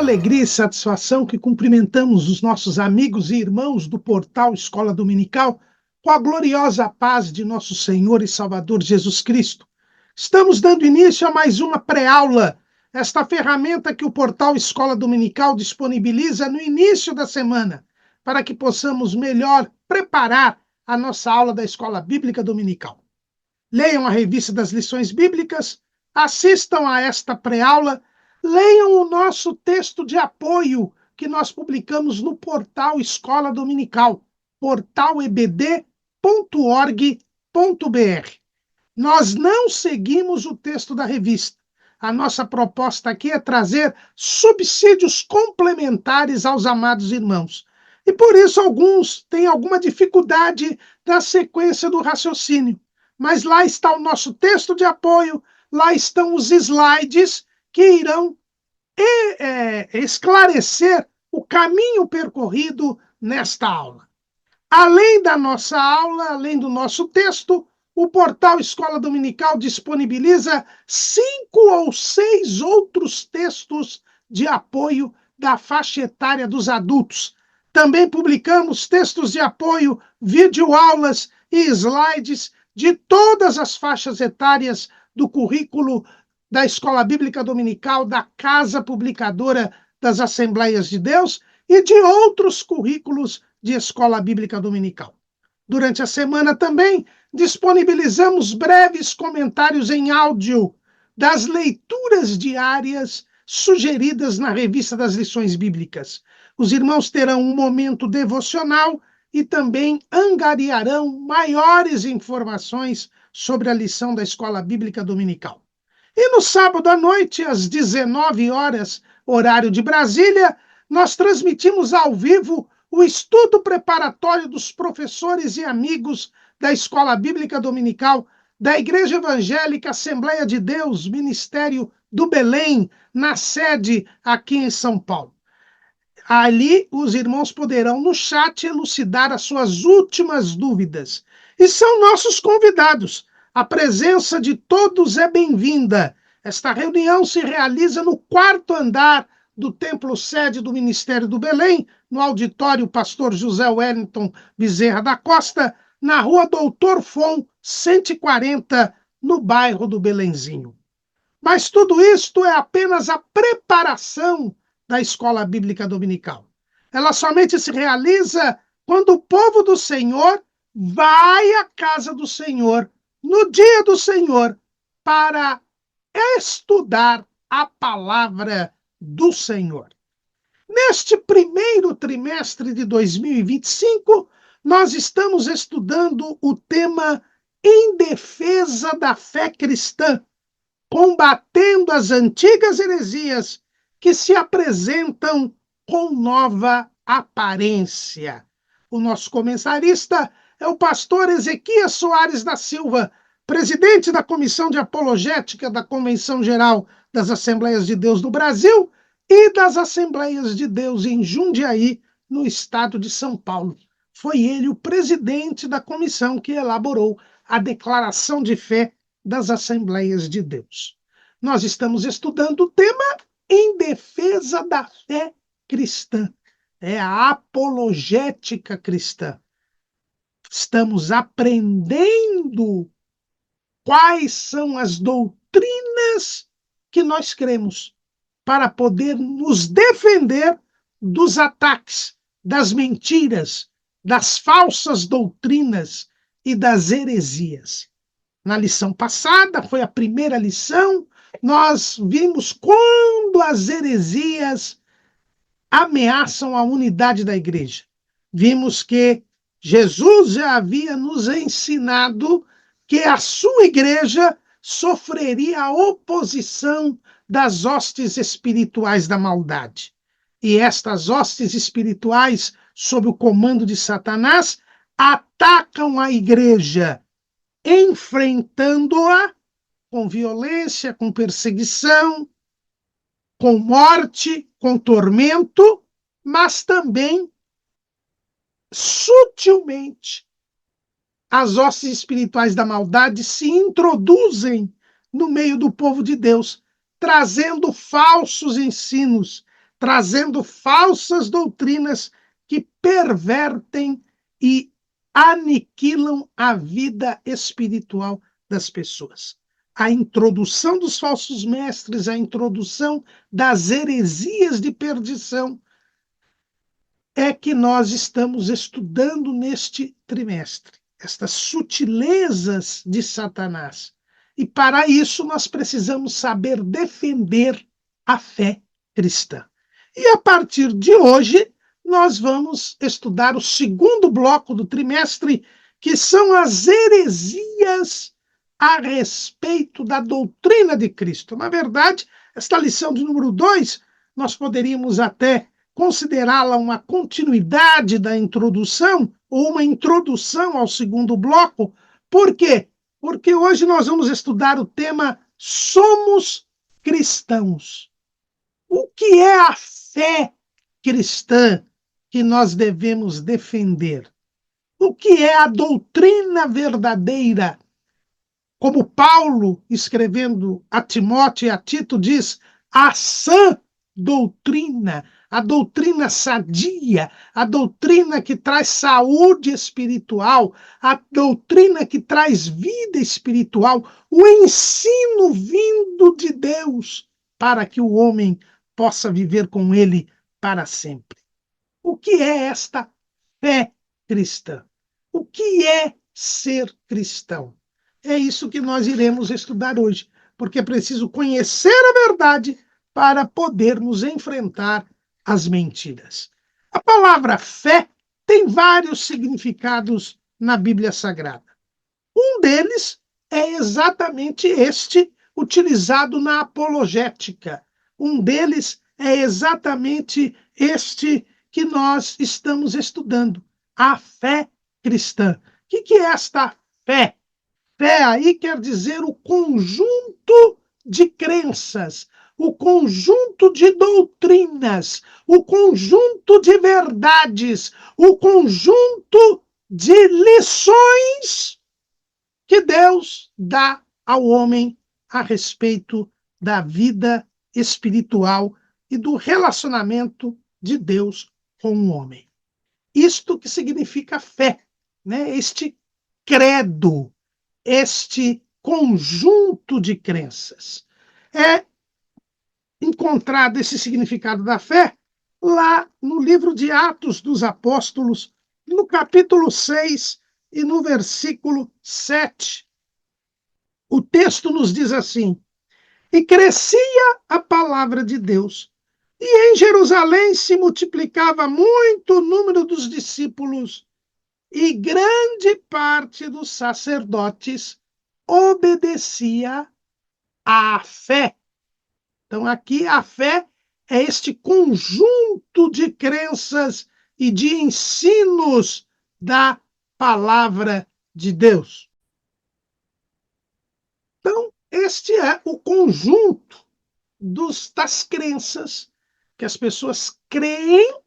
alegria e satisfação que cumprimentamos os nossos amigos e irmãos do portal Escola Dominical com a gloriosa paz de nosso Senhor e Salvador Jesus Cristo. Estamos dando início a mais uma pré-aula, esta ferramenta que o portal Escola Dominical disponibiliza no início da semana, para que possamos melhor preparar a nossa aula da Escola Bíblica Dominical. Leiam a revista das lições bíblicas, assistam a esta pré-aula, leiam o nosso texto de apoio que nós publicamos no portal Escola Dominical, portalebd.org.br. Nós não seguimos o texto da revista. A nossa proposta aqui é trazer subsídios complementares aos amados irmãos. E por isso alguns têm alguma dificuldade na sequência do raciocínio. Mas lá está o nosso texto de apoio, lá estão os slides que irão esclarecer o caminho percorrido nesta aula. Além da nossa aula, além do nosso texto, o portal Escola Dominical disponibiliza 5 ou 6 outros textos de apoio da faixa etária dos adultos. Também publicamos textos de apoio, videoaulas e slides de todas as faixas etárias do currículo da Escola Bíblica Dominical, da Casa Publicadora das Assembleias de Deus e de outros currículos de Escola Bíblica Dominical. Durante a semana também disponibilizamos breves comentários em áudio das leituras diárias sugeridas na revista das lições bíblicas. Os irmãos terão um momento devocional e também angariarão maiores informações sobre a lição da Escola Bíblica Dominical. E no sábado à noite, às 19 horas, horário de Brasília, nós transmitimos ao vivo o estudo preparatório dos professores e amigos da Escola Bíblica Dominical da Igreja Evangélica Assembleia de Deus, Ministério do Belém, na sede aqui em São Paulo. Ali, os irmãos poderão, no chat, elucidar as suas últimas dúvidas. E são nossos convidados. A presença de todos é bem-vinda. Esta reunião se realiza no 4º andar do templo sede do Ministério do Belém, no auditório Pastor José Wellington Bezerra da Costa, na rua Doutor Fon, 140, no bairro do Belenzinho. Mas tudo isto é apenas a preparação da Escola Bíblica Dominical. Ela somente se realiza quando o povo do Senhor vai à casa do Senhor, no dia do Senhor, para estudar a palavra do Senhor. Neste primeiro trimestre de 2025, nós estamos estudando o tema Em Defesa da Fé Cristã, combatendo as antigas heresias que se apresentam com nova aparência. O nosso comentarista é o pastor Ezequias Soares da Silva, presidente da Comissão de Apologética da Convenção Geral das Assembleias de Deus do Brasil e das Assembleias de Deus em Jundiaí, no estado de São Paulo. Foi ele o presidente da comissão que elaborou a Declaração de Fé das Assembleias de Deus. Nós estamos estudando o tema Em Defesa da Fé Cristã. É a apologética cristã. Estamos aprendendo quais são as doutrinas que nós cremos para poder nos defender dos ataques, das mentiras, das falsas doutrinas e das heresias. Na lição passada, foi a primeira lição, nós vimos quando as heresias ameaçam a unidade da igreja. Vimos que Jesus já havia nos ensinado que a sua igreja sofreria a oposição das hostes espirituais da maldade. E estas hostes espirituais, sob o comando de Satanás, atacam a igreja, enfrentando-a com violência, com perseguição, com morte, com tormento, mas também sutilmente as hostes espirituais da maldade se introduzem no meio do povo de Deus, trazendo falsos ensinos, trazendo falsas doutrinas que pervertem e aniquilam a vida espiritual das pessoas. A introdução dos falsos mestres, a introdução das heresias de perdição é que nós estamos estudando neste trimestre, estas sutilezas de Satanás. E para isso nós precisamos saber defender a fé cristã. E a partir de hoje, nós vamos estudar o segundo bloco do trimestre, que são as heresias a respeito da doutrina de Cristo. Na verdade, esta lição de número 2, nós poderíamos até considerá-la uma continuidade da introdução, ou uma introdução ao segundo bloco. Por quê? Porque hoje nós vamos estudar o tema Somos Cristãos. O que é a fé cristã que nós devemos defender? O que é a doutrina verdadeira? Como Paulo, escrevendo a Timóteo e a Tito, diz, a sã doutrina, a doutrina sadia, a doutrina que traz saúde espiritual, a doutrina que traz vida espiritual, o ensino vindo de Deus para que o homem possa viver com ele para sempre. O que é esta fé cristã? O que é ser cristão? É isso que nós iremos estudar hoje, porque é preciso conhecer a verdade para podermos enfrentar as mentiras. A palavra fé tem vários significados na Bíblia Sagrada. Um deles é exatamente este, utilizado na apologética. Um deles é exatamente este que nós estamos estudando, a fé cristã. O que é esta fé? Fé aí quer dizer o conjunto de crenças, o conjunto de doutrinas, o conjunto de verdades, o conjunto de lições que Deus dá ao homem a respeito da vida espiritual e do relacionamento de Deus com o homem. Isto que significa fé, né? Este credo, este conjunto de crenças. É encontrado esse significado da fé lá no livro de Atos dos Apóstolos, no capítulo 6 e no versículo 7. O texto nos diz assim: e crescia a palavra de Deus, e em Jerusalém se multiplicava muito o número dos discípulos, e grande parte dos sacerdotes obedecia à fé. Então, aqui a fé é este conjunto de crenças e de ensinos da palavra de Deus. Então, este é o conjunto das crenças que as pessoas creem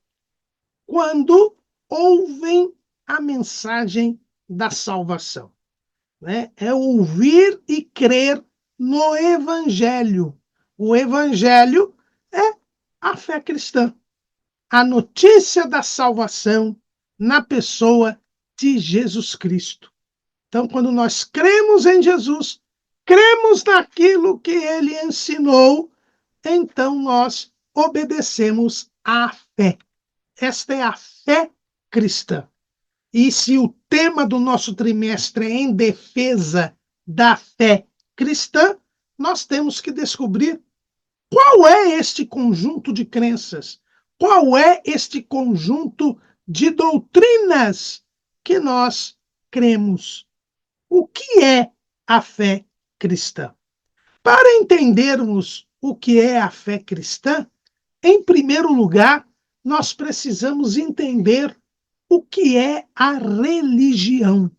quando ouvem a mensagem da salvação. Né? É ouvir e crer no Evangelho. O Evangelho é a fé cristã, a notícia da salvação na pessoa de Jesus Cristo. Então, quando nós cremos em Jesus, cremos naquilo que ele ensinou, então nós obedecemos à fé. Esta é a fé cristã. E se o tema do nosso trimestre é em defesa da fé cristã, nós temos que descobrir qual é este conjunto de crenças, qual é este conjunto de doutrinas que nós cremos. O que é a fé cristã? Para entendermos o que é a fé cristã, em primeiro lugar, nós precisamos entender o que é a religião.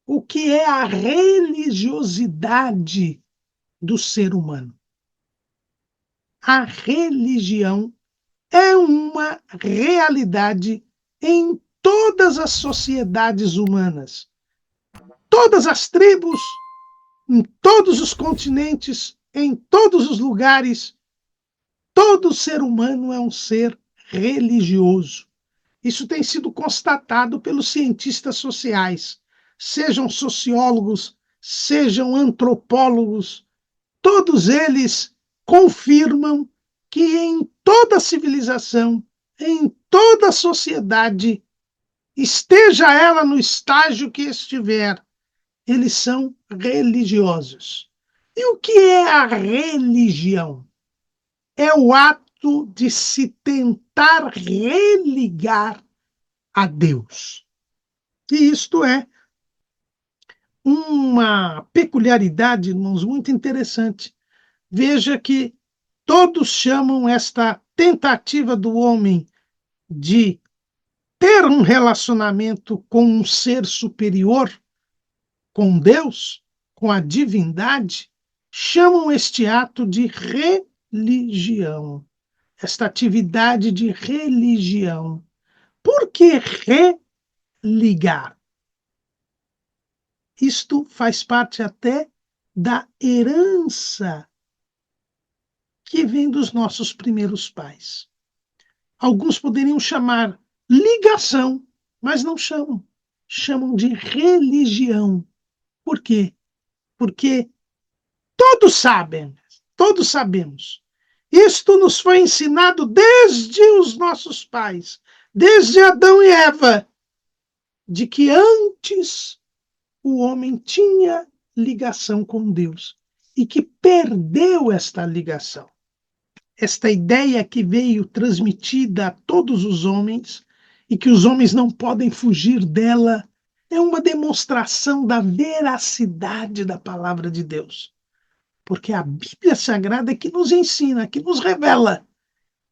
O que é a religiosidade do ser humano? A religião é uma realidade em todas as sociedades humanas. Todas as tribos, em todos os continentes, em todos os lugares, Todo ser humano é um ser religioso. Isso tem sido constatado pelos cientistas sociais, sejam sociólogos, sejam antropólogos, todos eles confirmam que em toda civilização, em toda sociedade, esteja ela no estágio que estiver, eles são religiosos. E o que é a religião? É o ato de se tentar religar a Deus. E isto é uma peculiaridade, irmãos, muito interessante. Veja que todos chamam esta tentativa do homem de ter um relacionamento com um ser superior, com Deus, com a divindade, chamam este ato de religião, esta atividade de religião. Por que religar? Isto faz parte até da herança que vem dos nossos primeiros pais. Alguns poderiam chamar ligação, mas não chamam. Chamam de religião. Por quê? Porque todos sabem, todos sabemos. Isto nos foi ensinado desde os nossos pais, desde Adão e Eva, de que antes o homem tinha ligação com Deus e que perdeu esta ligação. Esta ideia que veio transmitida a todos os homens e que os homens não podem fugir dela é uma demonstração da veracidade da palavra de Deus. Porque a Bíblia Sagrada é que nos ensina, que nos revela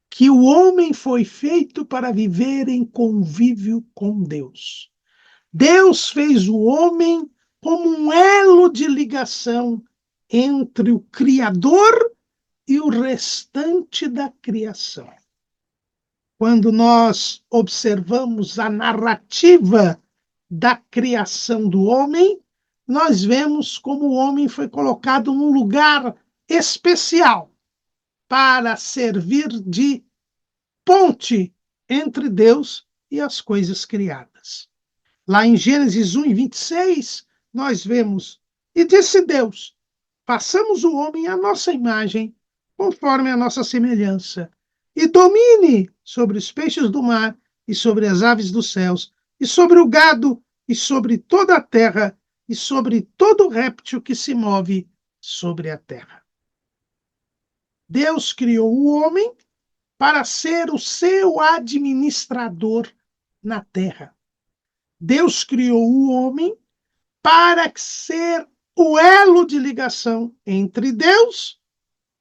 que o homem foi feito para viver em convívio com Deus. Deus fez o homem como um elo de ligação entre o Criador e o restante da criação. Quando nós observamos a narrativa da criação do homem, nós vemos como o homem foi colocado num lugar especial para servir de ponte entre Deus e as coisas criadas. Lá em Gênesis 1:26, nós vemos: E disse Deus, façamos o homem à nossa imagem, conforme a nossa semelhança, e domine sobre os peixes do mar, e sobre as aves dos céus, e sobre o gado, e sobre toda a terra, e sobre todo réptil que se move sobre a terra. Deus criou o homem para ser o seu administrador na terra. Deus criou o homem para ser o elo de ligação entre Deus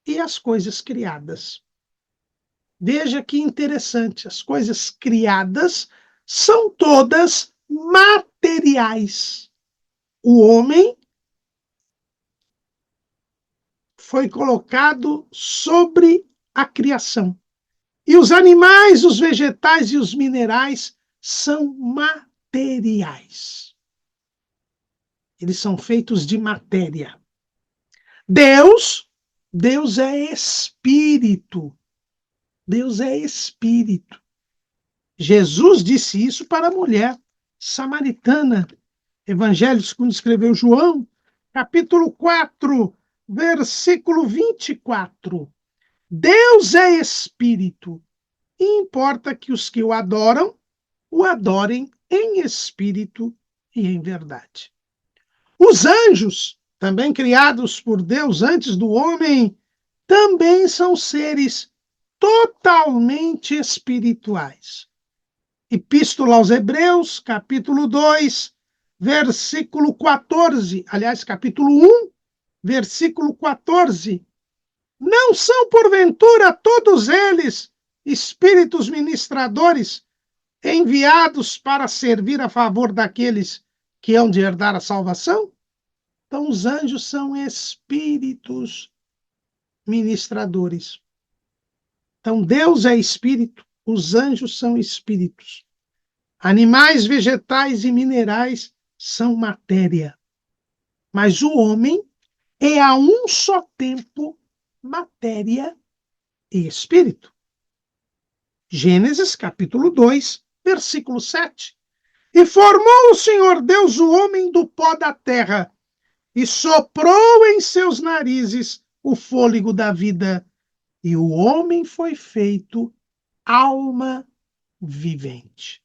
e as coisas criadas. Veja que interessante, as coisas criadas são todas materiais. O homem foi colocado sobre a criação. E os animais, os vegetais e os minerais são materiais. Eles são feitos de matéria. Deus é espírito. Deus é espírito. Jesus disse isso para a mulher samaritana. Evangelho segundo escreveu João, capítulo 4, versículo 24. Deus é espírito, e importa que os que o adorem em espírito e em verdade. Os anjos, também criados por Deus antes do homem, também são seres totalmente espirituais. Epístola aos Hebreus, capítulo 2, versículo 14, aliás, capítulo 1, versículo 14. Não são, porventura, todos eles espíritos ministradores enviados para servir a favor daqueles que hão de herdar a salvação? Então, os anjos são espíritos ministradores. Então, Deus é espírito, os anjos são espíritos. Animais, vegetais e minerais são matéria. Mas o homem é a um só tempo matéria e espírito. Gênesis capítulo 2, versículo 7. E formou o Senhor Deus o homem do pó da terra, e soprou em seus narizes o fôlego da vida, e o homem foi feito alma vivente.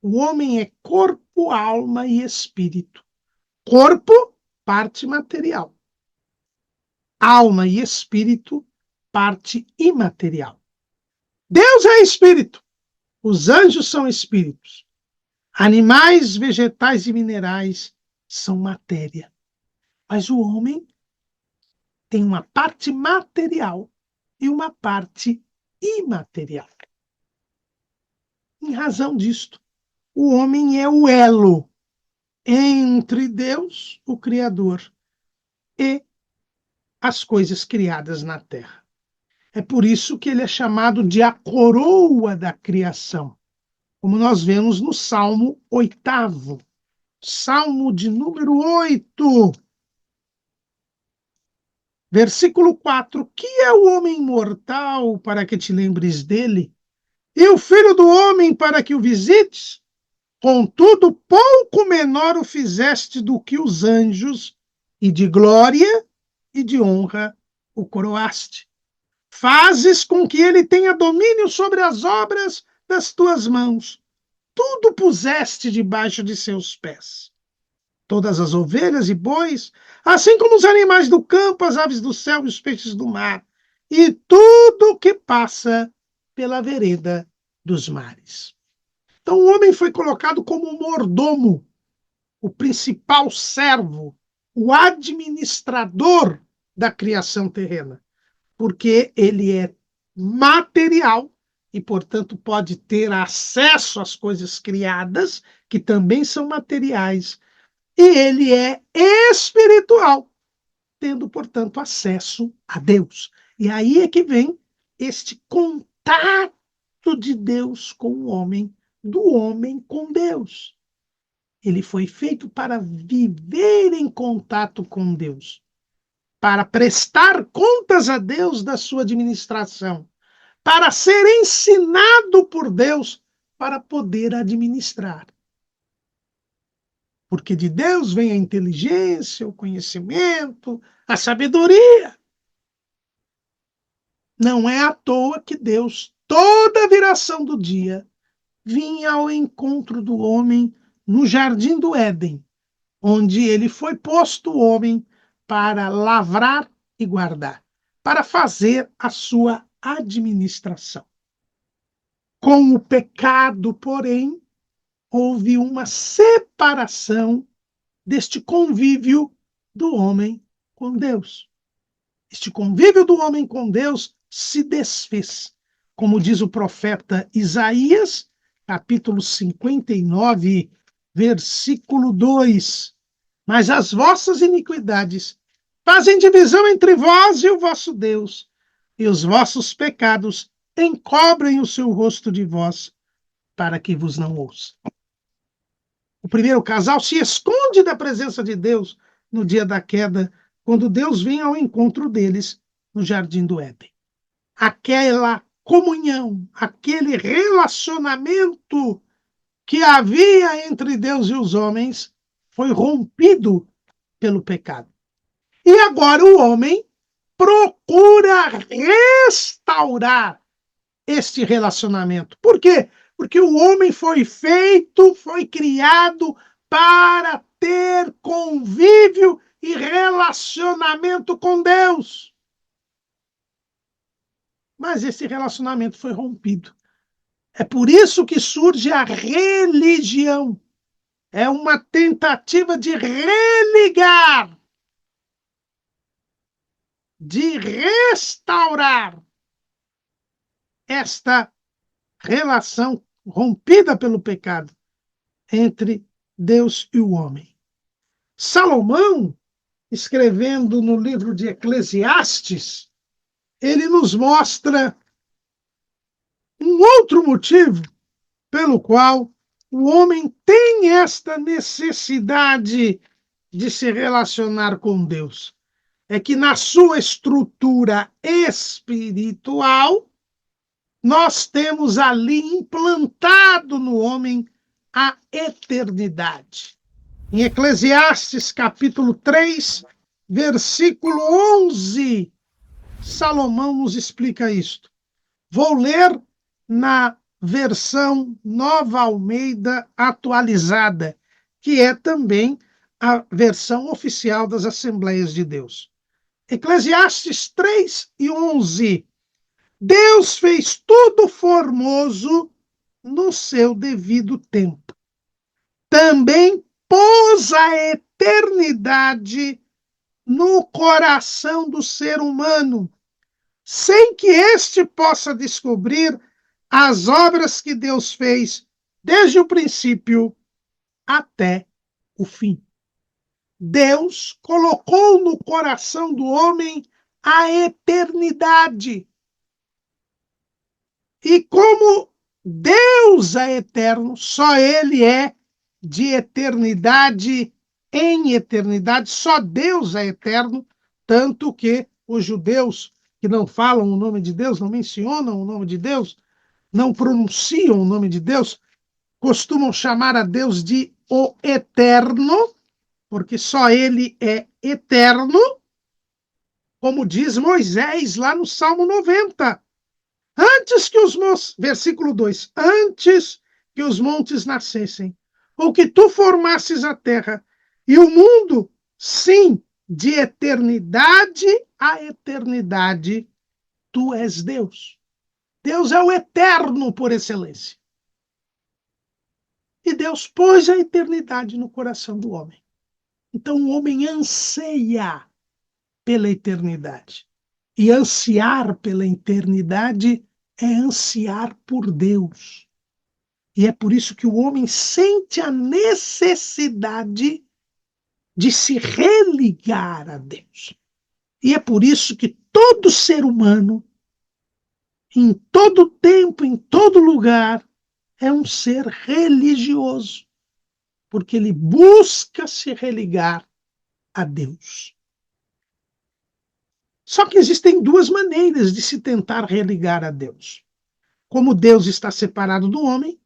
O homem é corpo, alma e espírito. Corpo, parte material. Alma e espírito, parte imaterial. Deus é espírito. Os anjos são espíritos. Animais, vegetais e minerais são matéria. Mas o homem tem uma parte material e uma parte imaterial. Em razão disto, o homem é o elo entre Deus, o Criador, e as coisas criadas na terra. É por isso que ele é chamado de a coroa da criação, como nós vemos no Salmo 8º, Salmo de número 8, versículo 4. Que é o homem mortal para que te lembres dele? E o filho do homem para que o visites? Contudo, pouco menor o fizeste do que os anjos, e de glória e de honra o coroaste. Fazes com que ele tenha domínio sobre as obras das tuas mãos. Tudo puseste debaixo de seus pés. Todas as ovelhas e bois, assim como os animais do campo, as aves do céu e os peixes do mar, e tudo que passa pela vereda dos mares. Então o homem foi colocado como mordomo, o principal servo, o administrador da criação terrena, porque ele é material e, portanto, pode ter acesso às coisas criadas, que também são materiais, e ele é espiritual, tendo, portanto, acesso a Deus. E aí é que vem este contato de Deus com o homem, do homem com Deus. Ele foi feito para viver em contato com Deus, para prestar contas a Deus da sua administração, para ser ensinado por Deus para poder administrar. Porque de Deus vem a inteligência, o conhecimento, a sabedoria. Não é à toa que Deus, toda a viração do dia, vinha ao encontro do homem no jardim do Éden, onde ele foi posto o homem para lavrar e guardar, para fazer a sua administração. Com o pecado, porém, houve uma separação deste convívio do homem com Deus. Este convívio do homem com Deus se desfez. Como diz o profeta Isaías, capítulo 59, versículo 2. Mas as vossas iniquidades fazem divisão entre vós e o vosso Deus, e os vossos pecados encobrem o seu rosto de vós, para que vos não ouça. O primeiro casal se esconde da presença de Deus no dia da queda, quando Deus vem ao encontro deles no jardim do Éden. Aquela comunhão, aquele relacionamento que havia entre Deus e os homens foi rompido pelo pecado. E agora o homem procura restaurar este relacionamento. Por quê? Porque o homem foi feito, foi criado para ter convívio e relacionamento com Deus. Mas esse relacionamento foi rompido. É por isso que surge a religião. É uma tentativa de religar, de restaurar esta relação rompida pelo pecado entre Deus e o homem. Salomão, escrevendo no livro de Eclesiastes, ele nos mostra um outro motivo pelo qual o homem tem esta necessidade de se relacionar com Deus. é que na sua estrutura espiritual, nós temos ali implantado no homem a eternidade. Em Eclesiastes, capítulo 3, versículo 11, Salomão nos explica isto. Vou ler na versão Nova Almeida atualizada, que é também a versão oficial das Assembleias de Deus. Eclesiastes 3 e 11. Deus fez tudo formoso no seu devido tempo. Também pôs a eternidade no coração do ser humano, sem que este possa descobrir as obras que Deus fez desde o princípio até o fim. Deus colocou no coração do homem a eternidade. E como Deus é eterno, só Ele é de eternidade em eternidade, só Deus é eterno, tanto que os judeus que não falam o nome de Deus, não mencionam o nome de Deus, não pronunciam o nome de Deus, costumam chamar a Deus de o Eterno, porque só Ele é eterno, como diz Moisés lá no Salmo 90. Antes que os versículo 2, antes que os montes nascessem, ou que tu formasses a terra e o mundo, sim, de eternidade a eternidade, tu és Deus. Deus é o eterno por excelência. E Deus pôs a eternidade no coração do homem. Então o homem anseia pela eternidade. E ansiar pela eternidade é ansiar por Deus. E é por isso que o homem sente a necessidade de se religar a Deus. E é por isso que todo ser humano, em todo tempo, em todo lugar, é um ser religioso, porque ele busca se religar a Deus. Só que existem duas maneiras de se tentar religar a Deus. Como Deus está separado do homem,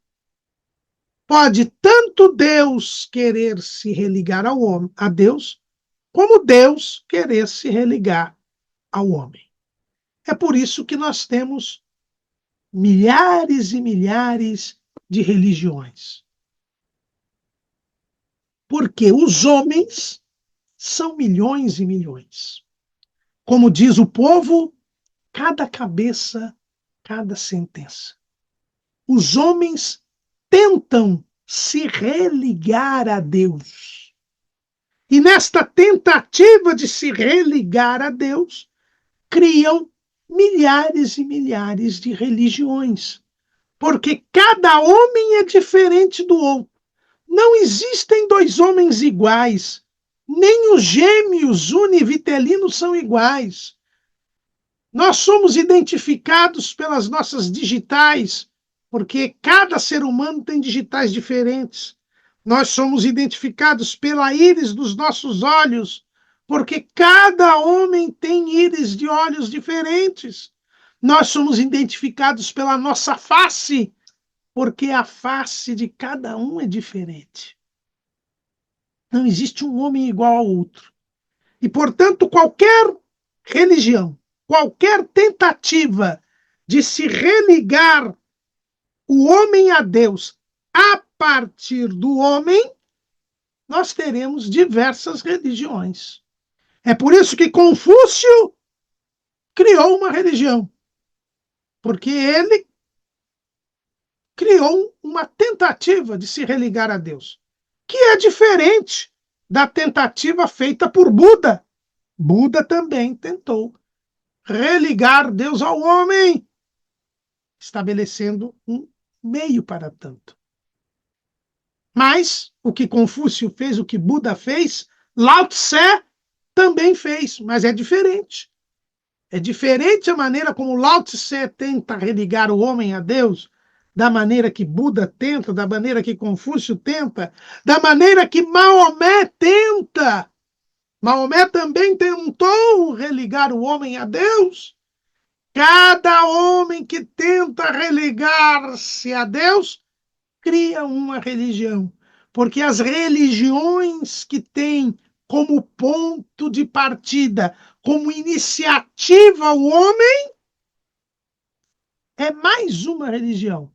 pode tanto Deus querer se religar ao homem, a Deus, como Deus querer se religar ao homem. É por isso que nós temos milhares e milhares de religiões. Porque os homens são milhões e milhões. Como diz o povo, cada cabeça, cada sentença. Os homens tentam se religar a Deus. E nesta tentativa de se religar a Deus, criam milhares e milhares de religiões. Porque cada homem é diferente do outro. Não existem dois homens iguais. Nem os gêmeos univitelinos são iguais. Nós somos identificados pelas nossas digitais, porque cada ser humano tem digitais diferentes. Nós somos identificados pela íris dos nossos olhos, porque cada homem tem íris de olhos diferentes. Nós somos identificados pela nossa face, porque a face de cada um é diferente. Não existe um homem igual ao outro. E, portanto, qualquer religião, qualquer tentativa de se religar o homem a Deus a partir do homem, nós teremos diversas religiões. É por isso que Confúcio criou uma religião, porque ele criou uma tentativa de se religar a Deus, que é diferente da tentativa feita por Buda. Buda também tentou religar Deus ao homem, estabelecendo um meio para tanto. Mas o que Confúcio fez, o que Buda fez, Lao Tse também fez, mas é diferente. É diferente a maneira como Lao Tse tenta religar o homem a Deus, da maneira que Buda tenta, da maneira que Confúcio tenta, da maneira que Maomé tenta. Maomé também tentou religar o homem a Deus. Cada homem que tenta religar-se a Deus cria uma religião, porque as religiões que têm como ponto de partida, como iniciativa o homem, é mais uma religião,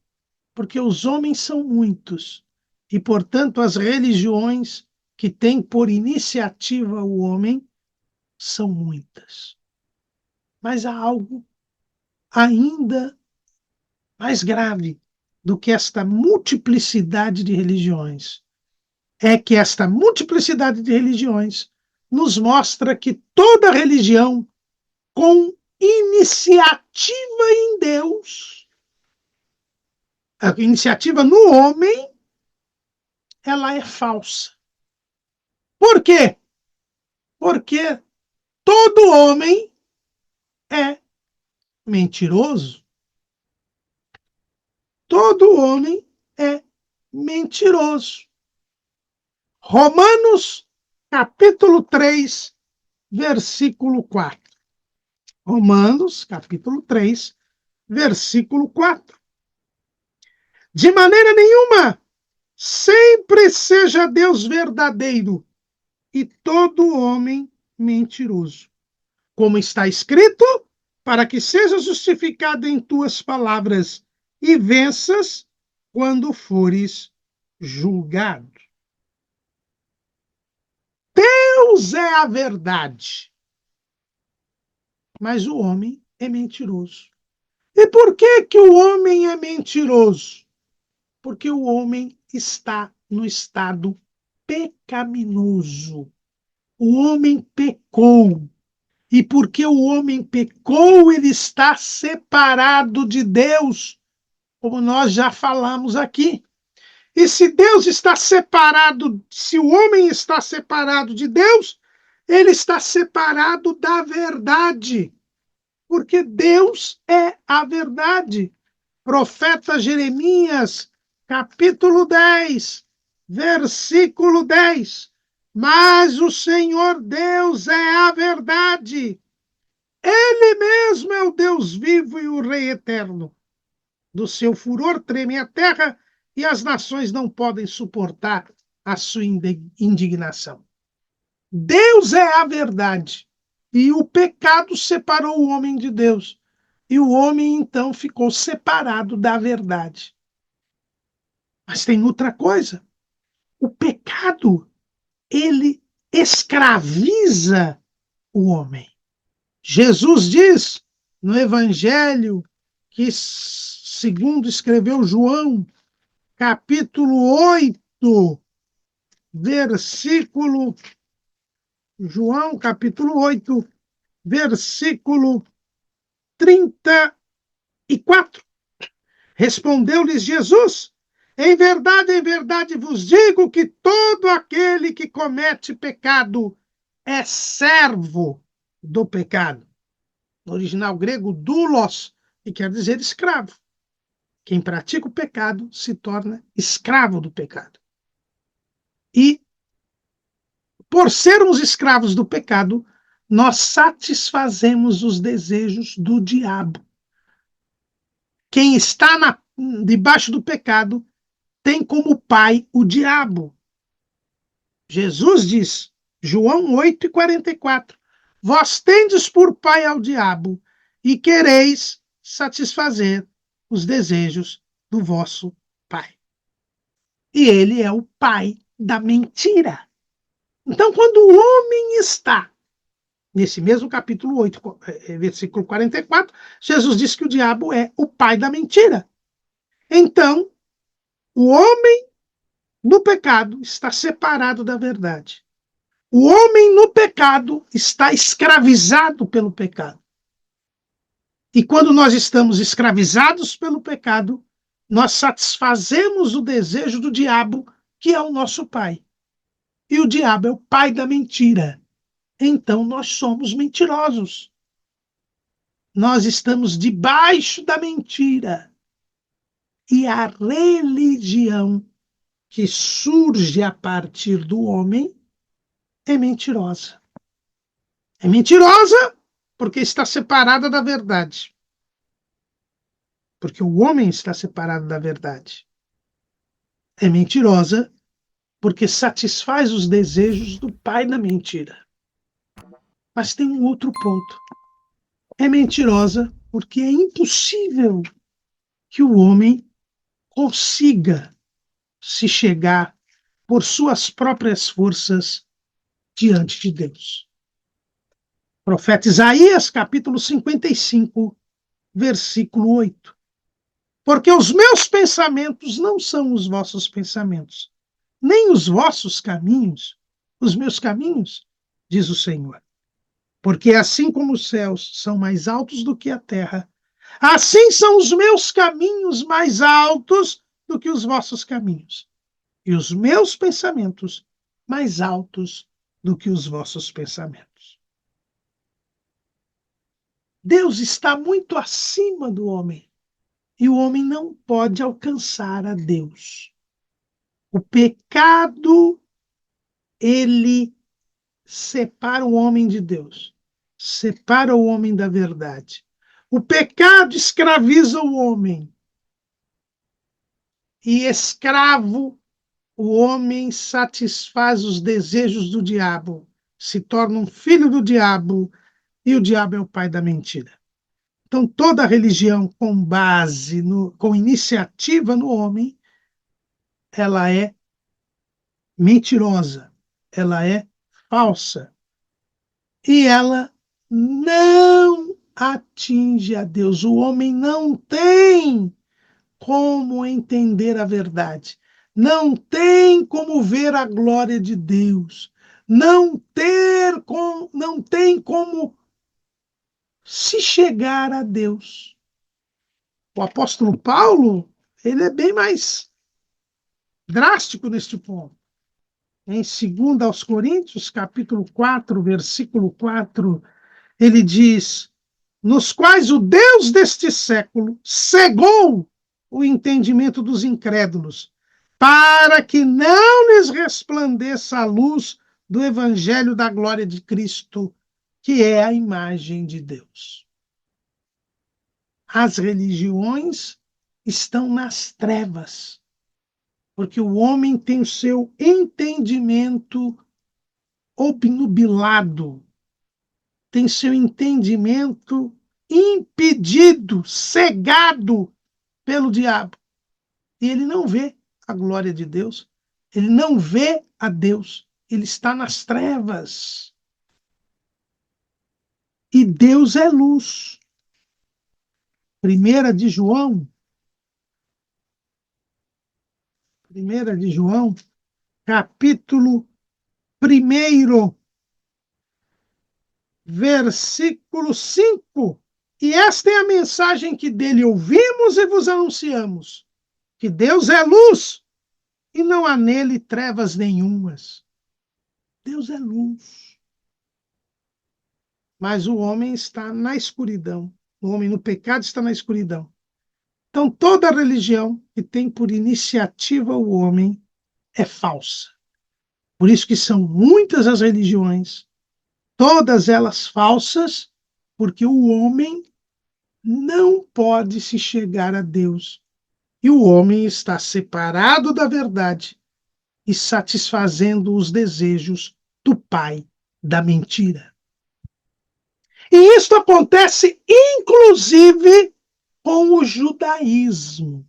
porque os homens são muitos e, portanto, as religiões que têm por iniciativa o homem são muitas. Mas há algo ainda mais grave do que esta multiplicidade de religiões. É que esta multiplicidade de religiões nos mostra que toda religião com iniciativa em Deus, a iniciativa no homem, ela é falsa. Por quê? Porque todo homem é mentiroso. Todo homem é mentiroso. Romanos, capítulo 3, versículo 4. Romanos, capítulo 3, versículo 4. De maneira nenhuma, sempre seja Deus verdadeiro e todo homem mentiroso. Como está escrito, para que seja justificado em tuas palavras e venças quando fores julgado. Deus é a verdade, mas o homem é mentiroso. E por que que o homem é mentiroso? Porque o homem está no estado pecaminoso. O homem pecou. E porque o homem pecou, ele está separado de Deus, como nós já falamos aqui. E se Deus está separado, se o homem está separado de Deus, ele está separado da verdade, porque Deus é a verdade. Profeta Jeremias, capítulo 10, versículo 10. Mas o Senhor Deus é a verdade. Ele mesmo é o Deus vivo e o Rei eterno. Do seu furor treme a terra e as nações não podem suportar a sua indignação. Deus é a verdade. E o pecado separou o homem de Deus. E o homem, então, ficou separado da verdade. Mas tem outra coisa. O pecado, ele escraviza o homem. Jesus diz no Evangelho, que segundo escreveu João, capítulo 8, versículo... João, capítulo 8, versículo 34. Respondeu-lhes Jesus: em verdade vos digo que todo aquele que comete pecado é servo do pecado. No original grego, doulos, que quer dizer escravo. Quem pratica o pecado se torna escravo do pecado. E, por sermos escravos do pecado, nós satisfazemos os desejos do diabo. Quem está debaixo do pecado tem como pai o diabo. Jesus diz, João 8:44, vós tendes por pai ao diabo e quereis satisfazer os desejos do vosso pai. E ele é o pai da mentira. Então, quando o homem está, nesse mesmo capítulo 8, versículo 44, Jesus diz que o diabo é o pai da mentira. Então, o homem no pecado está separado da verdade. O homem no pecado está escravizado pelo pecado. E quando nós estamos escravizados pelo pecado, nós satisfazemos o desejo do diabo, que é o nosso pai. E o diabo é o pai da mentira. Então nós somos mentirosos. Nós estamos debaixo da mentira. E a religião que surge a partir do homem é mentirosa. É mentirosa porque está separada da verdade. Porque o homem está separado da verdade. É mentirosa porque satisfaz os desejos do pai da mentira. Mas tem um outro ponto. É mentirosa porque é impossível que o homem consiga se chegar por suas próprias forças diante de Deus. Profeta Isaías, capítulo 55, versículo 8. Porque os meus pensamentos não são os vossos pensamentos, nem os vossos caminhos, os meus caminhos, diz o Senhor. Porque assim como os céus são mais altos do que a terra, assim são os meus caminhos mais altos do que os vossos caminhos, e os meus pensamentos mais altos do que os vossos pensamentos. Deus está muito acima do homem, e o homem não pode alcançar a Deus. O pecado, ele separa o homem de Deus, separa o homem da verdade. O pecado escraviza o homem, e escravo, o homem satisfaz os desejos do diabo, se torna um filho do diabo, e o diabo é o pai da mentira. Então, toda religião com base, com iniciativa no homem, ela é mentirosa, ela é falsa, e ela não atinge a Deus. O homem não tem como entender a verdade, não tem como ver a glória de Deus, não tem como se chegar a Deus. O apóstolo Paulo, ele é bem mais drástico neste ponto. Em 2 aos Coríntios, capítulo 4, versículo 4, ele diz: nos quais o Deus deste século cegou o entendimento dos incrédulos, para que não lhes resplandeça a luz do evangelho da glória de Cristo, que é a imagem de Deus. As religiões estão nas trevas, porque o homem tem o seu entendimento obnubilado, tem seu entendimento impedido, cegado pelo diabo. E ele não vê a glória de Deus, ele não vê a Deus, ele está nas trevas. E Deus é luz. 1 de João, capítulo 1, versículo 5. E esta é a mensagem que dele ouvimos e vos anunciamos, que Deus é luz e não há nele trevas nenhumas. Deus é luz. Mas o homem está na escuridão. O homem no pecado está na escuridão. Então, toda religião que tem por iniciativa o homem é falsa. Por isso que são muitas as religiões, todas elas falsas, porque o homem não pode se chegar a Deus. E o homem está separado da verdade e satisfazendo os desejos do pai da mentira. E isto acontece, inclusive, com o judaísmo.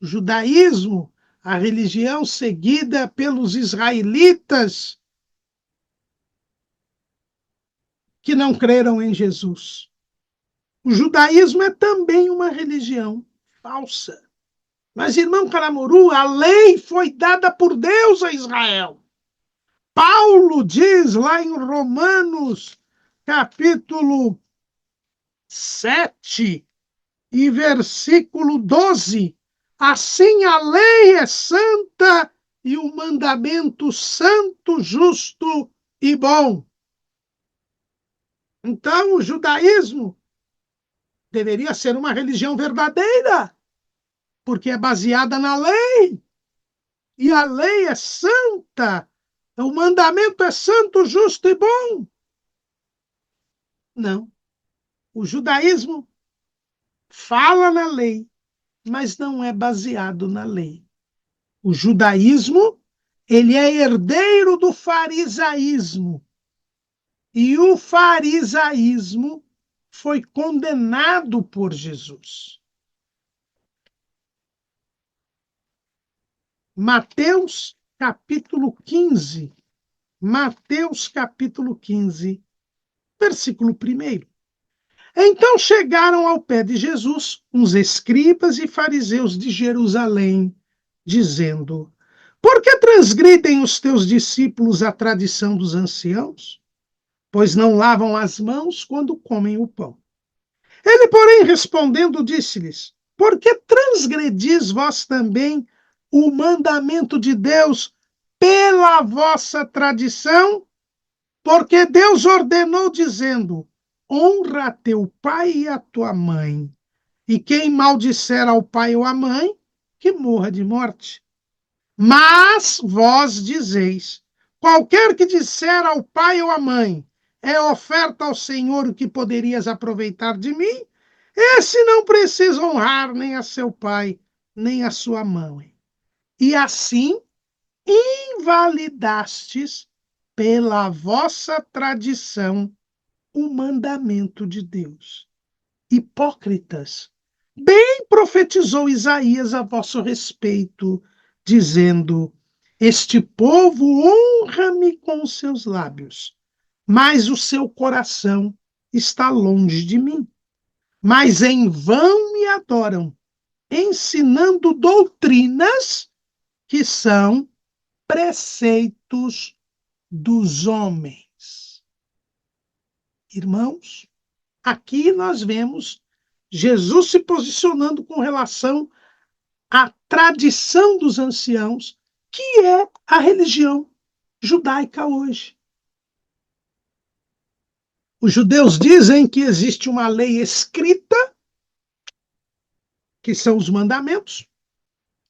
O judaísmo, a religião seguida pelos israelitas que não creram em Jesus. O judaísmo é também uma religião falsa. Mas, irmão Caramuru, a lei foi dada por Deus a Israel. Paulo diz lá em Romanos, capítulo 7 e versículo 12, assim a lei é santa e o mandamento santo, justo e bom. Então, o judaísmo deveria ser uma religião verdadeira, porque é baseada na lei. E a lei é santa, o mandamento é santo, justo e bom. Não. O judaísmo fala na lei, mas não é baseado na lei. O judaísmo, ele é herdeiro do farisaísmo. E o farisaísmo foi condenado por Jesus. Mateus capítulo 15. Mateus capítulo 15, versículo 1. Então chegaram ao pé de Jesus uns escribas e fariseus de Jerusalém, dizendo: Por que transgridem os teus discípulos a tradição dos anciãos? Pois não lavam as mãos quando comem o pão. Ele, porém, respondendo, disse-lhes: Por que transgredis vós também o mandamento de Deus pela vossa tradição? Porque Deus ordenou, dizendo: Honra a teu pai e a tua mãe. E quem maldisser ao pai ou à mãe, que morra de morte. Mas vós dizeis: qualquer que disser ao pai ou à mãe, é oferta ao Senhor o que poderias aproveitar de mim, esse não precisa honrar nem a seu pai, nem a sua mãe. E assim invalidastes pela vossa tradição o mandamento de Deus. Hipócritas, bem profetizou Isaías a vosso respeito, dizendo: Este povo honra-me com os seus lábios, mas o seu coração está longe de mim. Mas em vão me adoram, ensinando doutrinas que são preceitos dos homens. Irmãos, aqui nós vemos Jesus se posicionando com relação à tradição dos anciãos, que é a religião judaica hoje. Os judeus dizem que existe uma lei escrita, que são os mandamentos,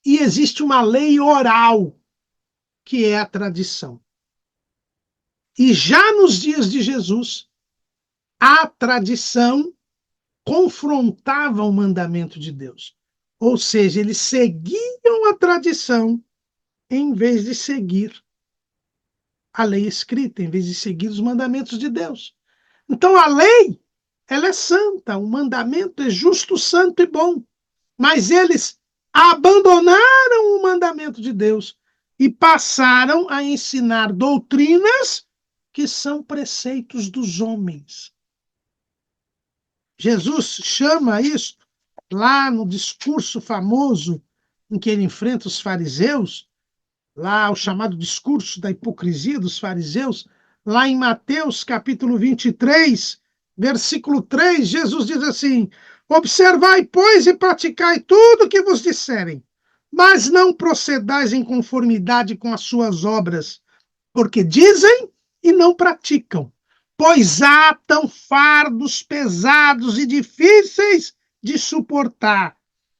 e existe uma lei oral, que é a tradição. E já nos dias de Jesus, a tradição confrontava o mandamento de Deus. Ou seja, eles seguiam a tradição em vez de seguir a lei escrita, em vez de seguir os mandamentos de Deus. Então a lei, ela é santa, o mandamento é justo, santo e bom. Mas eles abandonaram o mandamento de Deus e passaram a ensinar doutrinas que são preceitos dos homens. Jesus chama isso, lá no discurso famoso em que ele enfrenta os fariseus, lá o chamado discurso da hipocrisia dos fariseus, lá em Mateus capítulo 23, versículo 3, Jesus diz assim: Observai, pois, e praticai tudo o que vos disserem, mas não procedais em conformidade com as suas obras, porque dizem e não praticam, pois atam fardos pesados e difíceis de suportar,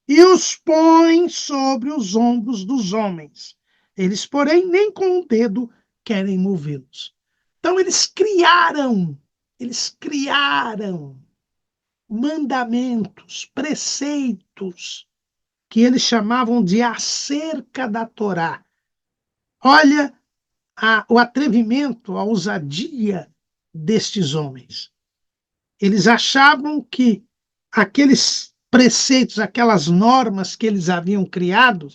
e os põem sobre os ombros dos homens. Eles, porém, nem com o dedo querem movê-los. Então, eles criaram mandamentos, preceitos, que eles chamavam de acerca da Torá. Olha o atrevimento, a ousadia destes homens. Eles achavam que aqueles preceitos, aquelas normas que eles haviam criado,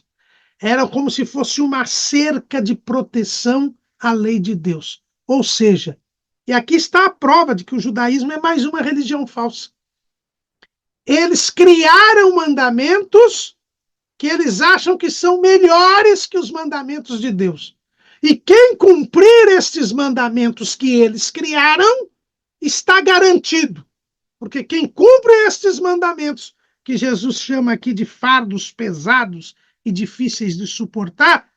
eram como se fosse uma cerca de proteção à lei de Deus. Ou seja, e aqui está a prova de que o judaísmo é mais uma religião falsa. Eles criaram mandamentos que eles acham que são melhores que os mandamentos de Deus. E quem cumprir estes mandamentos que eles criaram está garantido. Porque quem cumpre estes mandamentos, que Jesus chama aqui de fardos pesados e difíceis de suportar,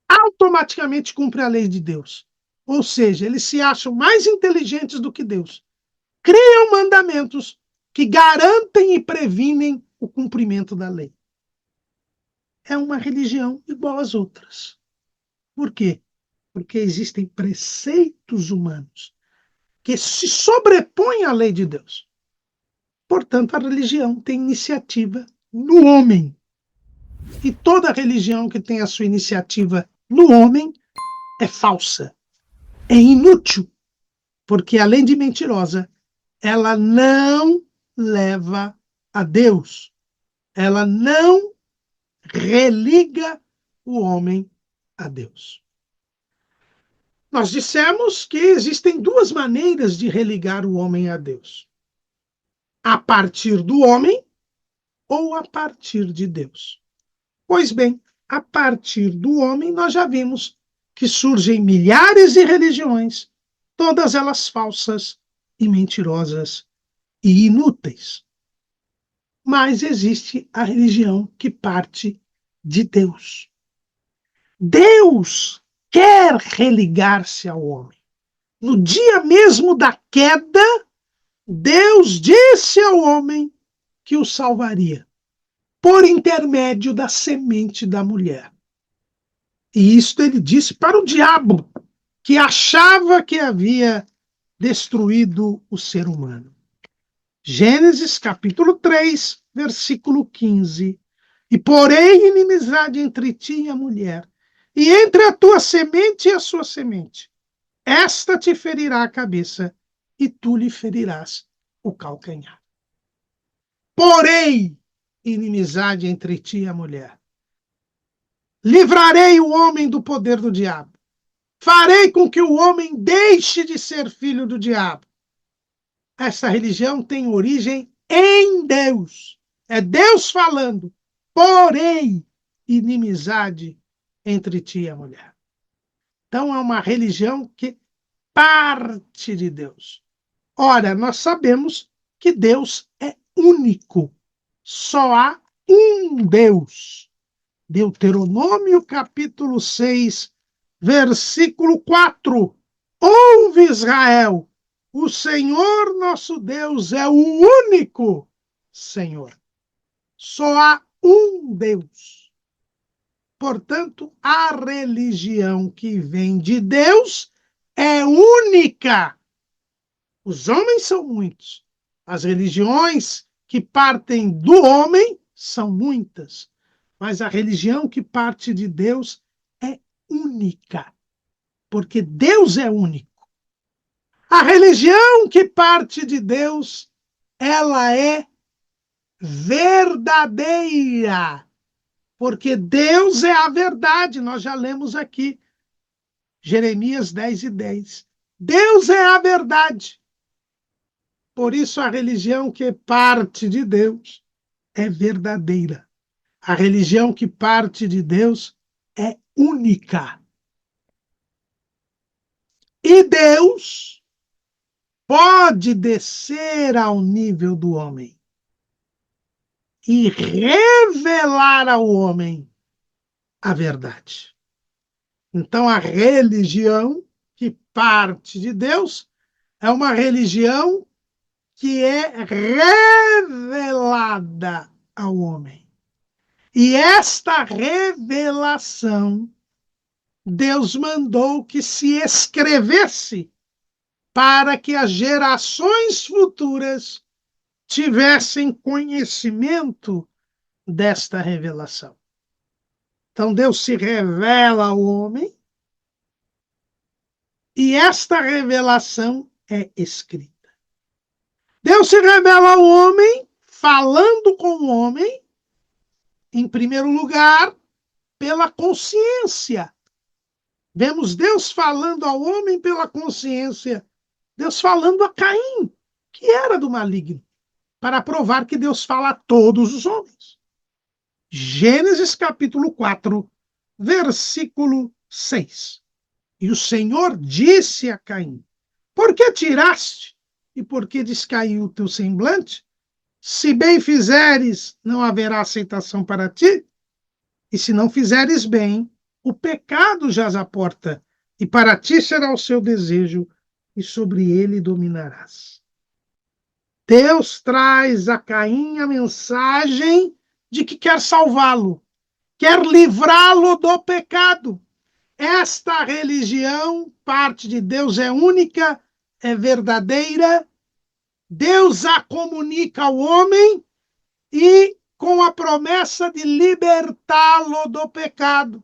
automaticamente cumpre a lei de Deus. Ou seja, eles se acham mais inteligentes do que Deus. Criam mandamentos que garantem e previnem o cumprimento da lei. É uma religião igual às outras. Por quê? Porque existem preceitos humanos. que se sobrepõe à lei de Deus. Portanto, a religião tem iniciativa no homem. E toda religião que tem a sua iniciativa no homem é falsa, é inútil, porque além de mentirosa, ela não leva a Deus. Ela não religa o homem a Deus. Nós dissemos que existem duas maneiras de religar o homem a Deus: a partir do homem ou a partir de Deus. Pois bem, a partir do homem, nós já vimos que surgem milhares de religiões, todas elas falsas e mentirosas e inúteis. Mas existe a religião que parte de Deus. Deus quer religar-se ao homem. No dia mesmo da queda, Deus disse ao homem que o salvaria, por intermédio da semente da mulher. E isto ele disse para o diabo, que achava que havia destruído o ser humano. Gênesis capítulo 3, versículo 15. E porém inimizade entre ti e a mulher, e entre a tua semente e a sua semente. Esta te ferirá a cabeça, e tu lhe ferirás o calcanhar. Porém, inimizade entre ti e a mulher. Livrarei o homem do poder do diabo. Farei com que o homem deixe de ser filho do diabo. Essa religião tem origem em Deus. É Deus falando. Porém, inimizade entre ti e a mulher. Então, é uma religião que parte de Deus. Ora, nós sabemos que Deus é único. Só há um Deus. Deuteronômio capítulo 6, versículo 4. Ouve, Israel, o Senhor nosso Deus é o único Senhor. Só há um Deus. Portanto, a religião que vem de Deus é única. Os homens são muitos. As religiões que partem do homem são muitas. Mas a religião que parte de Deus é única, porque Deus é único. A religião que parte de Deus, ela é verdadeira, porque Deus é a verdade. Nós já lemos aqui, Jeremias 10:10. Deus é a verdade. Por isso, a religião que parte de Deus é verdadeira. A religião que parte de Deus é única. E Deus pode descer ao nível do homem e revelar ao homem a verdade. Então, a religião que parte de Deus é uma religião que é revelada ao homem. E esta revelação, Deus mandou que se escrevesse para que as gerações futuras tivessem conhecimento desta revelação. Então, Deus se revela ao homem e esta revelação é escrita. Deus se revela ao homem falando com o homem, em primeiro lugar, pela consciência. Vemos Deus falando ao homem pela consciência. Deus falando a Caim, que era do maligno, para provar que Deus fala a todos os homens. Gênesis capítulo 4, versículo 6. E o Senhor disse a Caim: por que tiraste e por que descaiu o teu semblante? Se bem fizeres, não haverá aceitação para ti, e se não fizeres bem, o pecado jaz à porta, e para ti será o seu desejo, e sobre ele dominarás. Deus traz a Caim a mensagem de que quer salvá-lo, quer livrá-lo do pecado. Esta religião, parte de Deus, é única é verdadeira, Deus a comunica ao homem e com a promessa de libertá-lo do pecado.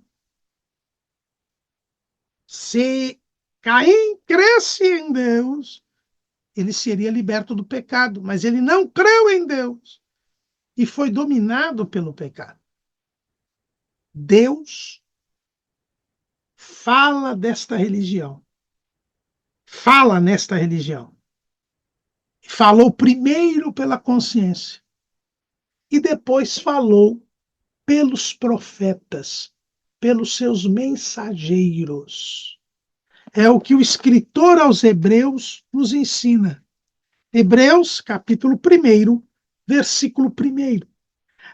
Se Caim cresce em Deus, ele seria liberto do pecado, mas ele não creu em Deus e foi dominado pelo pecado. Deus fala desta religião, fala nesta religião. Falou primeiro pela consciência e depois falou pelos profetas, pelos seus mensageiros. É o que o escritor aos Hebreus nos ensina. Hebreus, capítulo 1, versículo 1.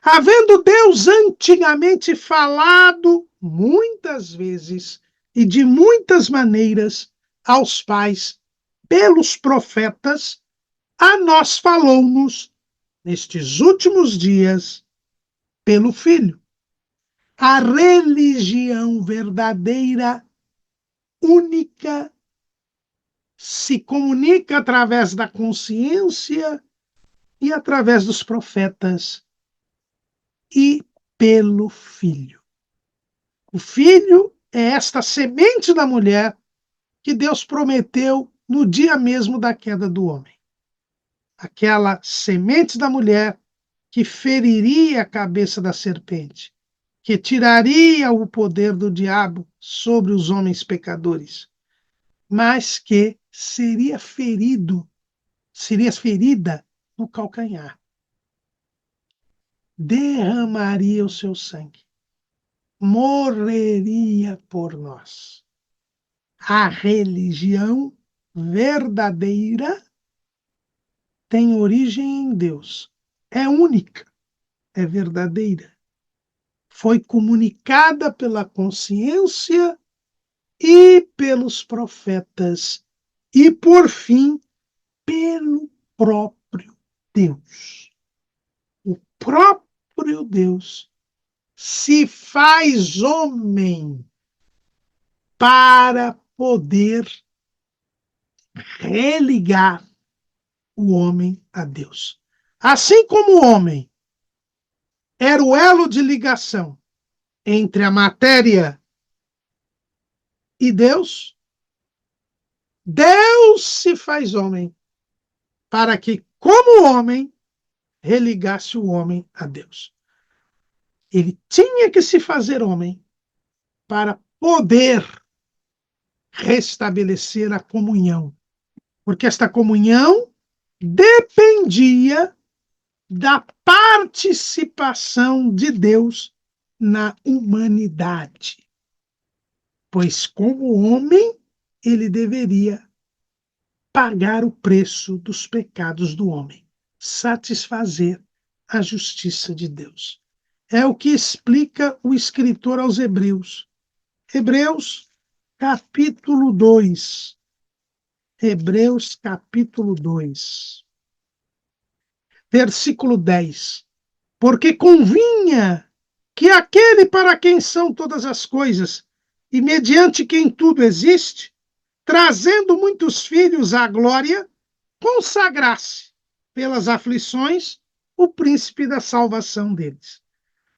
Havendo Deus antigamente falado muitas vezes e de muitas maneiras aos pais pelos profetas, a nós falou-nos nestes últimos dias pelo Filho. A religião verdadeira, única, se comunica através da consciência e através dos profetas e pelo Filho. O Filho é esta semente da mulher que Deus prometeu no dia mesmo da queda do homem. Aquela semente da mulher que feriria a cabeça da serpente, que tiraria o poder do diabo sobre os homens pecadores, mas que seria ferida no calcanhar. Derramaria o seu sangue, morreria por nós. A religião verdadeira tem origem em Deus, é única, é verdadeira. Foi comunicada pela consciência e pelos profetas, e, por fim, pelo próprio Deus. O próprio Deus se faz homem para poder religar o homem a Deus. Assim como o homem era o elo de ligação entre a matéria e Deus, Deus se faz homem para que, como homem, religasse o homem a Deus. Ele tinha que se fazer homem para poder restabelecer a comunhão, porque esta comunhão dependia da participação de Deus na humanidade. Pois, como homem, ele deveria pagar o preço dos pecados do homem, satisfazer a justiça de Deus. É o que explica o escritor aos Hebreus. Hebreus, capítulo 2. Hebreus, capítulo 2. Versículo 10. Porque convinha que aquele para quem são todas as coisas, e mediante quem tudo existe, trazendo muitos filhos à glória, consagrasse pelas aflições o príncipe da salvação deles.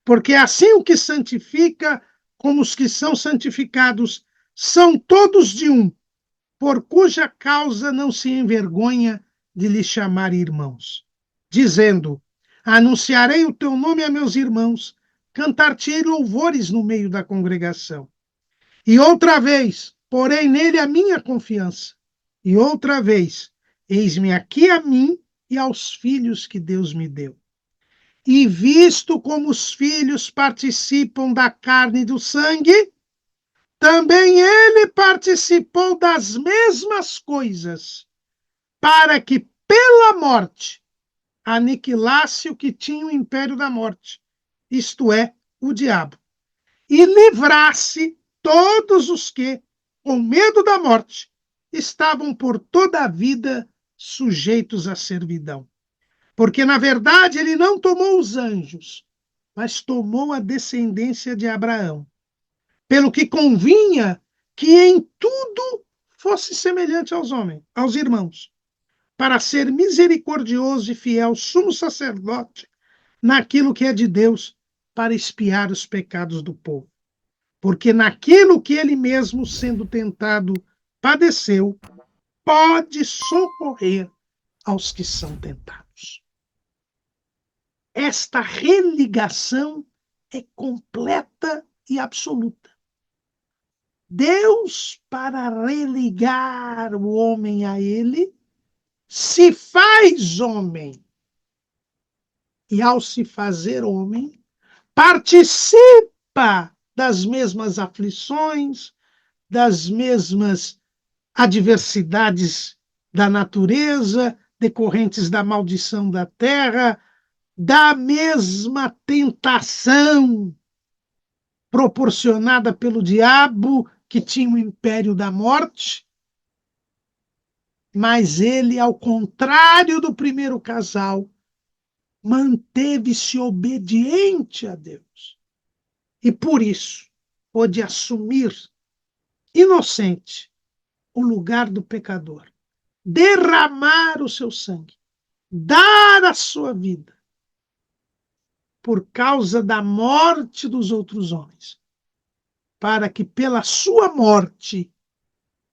Porque assim o que santifica, como os que são santificados, são todos de um, por cuja causa não se envergonha de lhe chamar irmãos, dizendo: anunciarei o teu nome a meus irmãos, cantar-te-ei louvores no meio da congregação. E outra vez, porei nele a minha confiança. E outra vez, eis-me aqui a mim e aos filhos que Deus me deu. E visto como os filhos participam da carne e do sangue, também ele participou das mesmas coisas, para que pela morte aniquilasse o que tinha o império da morte, isto é, o diabo, e livrasse todos os que, com medo da morte, estavam por toda a vida sujeitos à servidão. Porque, na verdade, ele não tomou os anjos, mas tomou a descendência de Abraão. Pelo que convinha que em tudo fosse semelhante aos homens, aos irmãos, para ser misericordioso e fiel sumo sacerdote naquilo que é de Deus, para expiar os pecados do povo. Porque naquilo que ele mesmo, sendo tentado, padeceu, pode socorrer aos que são tentados. Esta religação é completa e absoluta. Deus, para religar o homem a ele, se faz homem. E ao se fazer homem, participa das mesmas aflições, das mesmas adversidades da natureza, decorrentes da maldição da terra, da mesma tentação proporcionada pelo diabo, que tinha o império da morte. Mas ele, ao contrário do primeiro casal, manteve-se obediente a Deus. E por isso pôde assumir, inocente, o lugar do pecador, derramar o seu sangue, dar a sua vida, por causa da morte dos outros homens, para que pela sua morte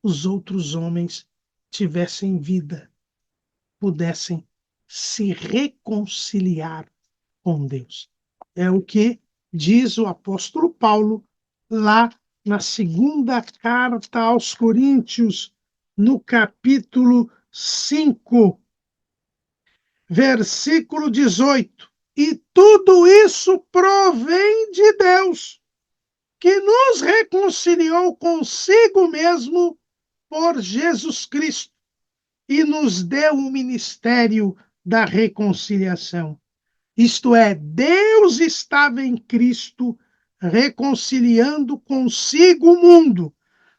os outros homens tivessem vida, pudessem se reconciliar com Deus. É o que diz o apóstolo Paulo lá na segunda carta aos Coríntios, no capítulo 5, versículo 18. E tudo isso provém de Deus, que nos reconciliou consigo mesmo por Jesus Cristo e nos deu o ministério da reconciliação. Isto é, Deus estava em Cristo reconciliando consigo o mundo,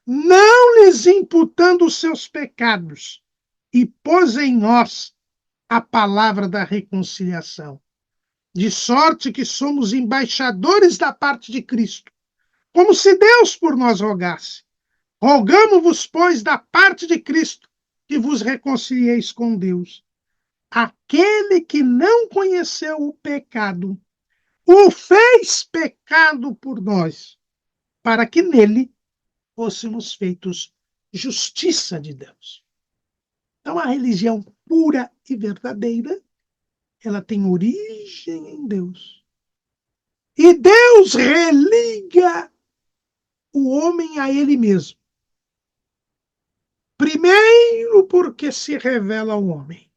não lhes imputando os seus pecados, e pôs em nós a palavra da reconciliação. De sorte que somos embaixadores da parte de Cristo, como se Deus por nós rogasse. Rogamo-vos, pois, da parte de Cristo, que vos reconcilieis com Deus. Aquele que não conheceu o pecado, o fez pecado por nós, para que nele fôssemos feitos justiça de Deus. Então, a religião pura e verdadeira, ela tem origem em Deus. E Deus religa o homem a ele mesmo. Primeiro, porque se revela ao homem.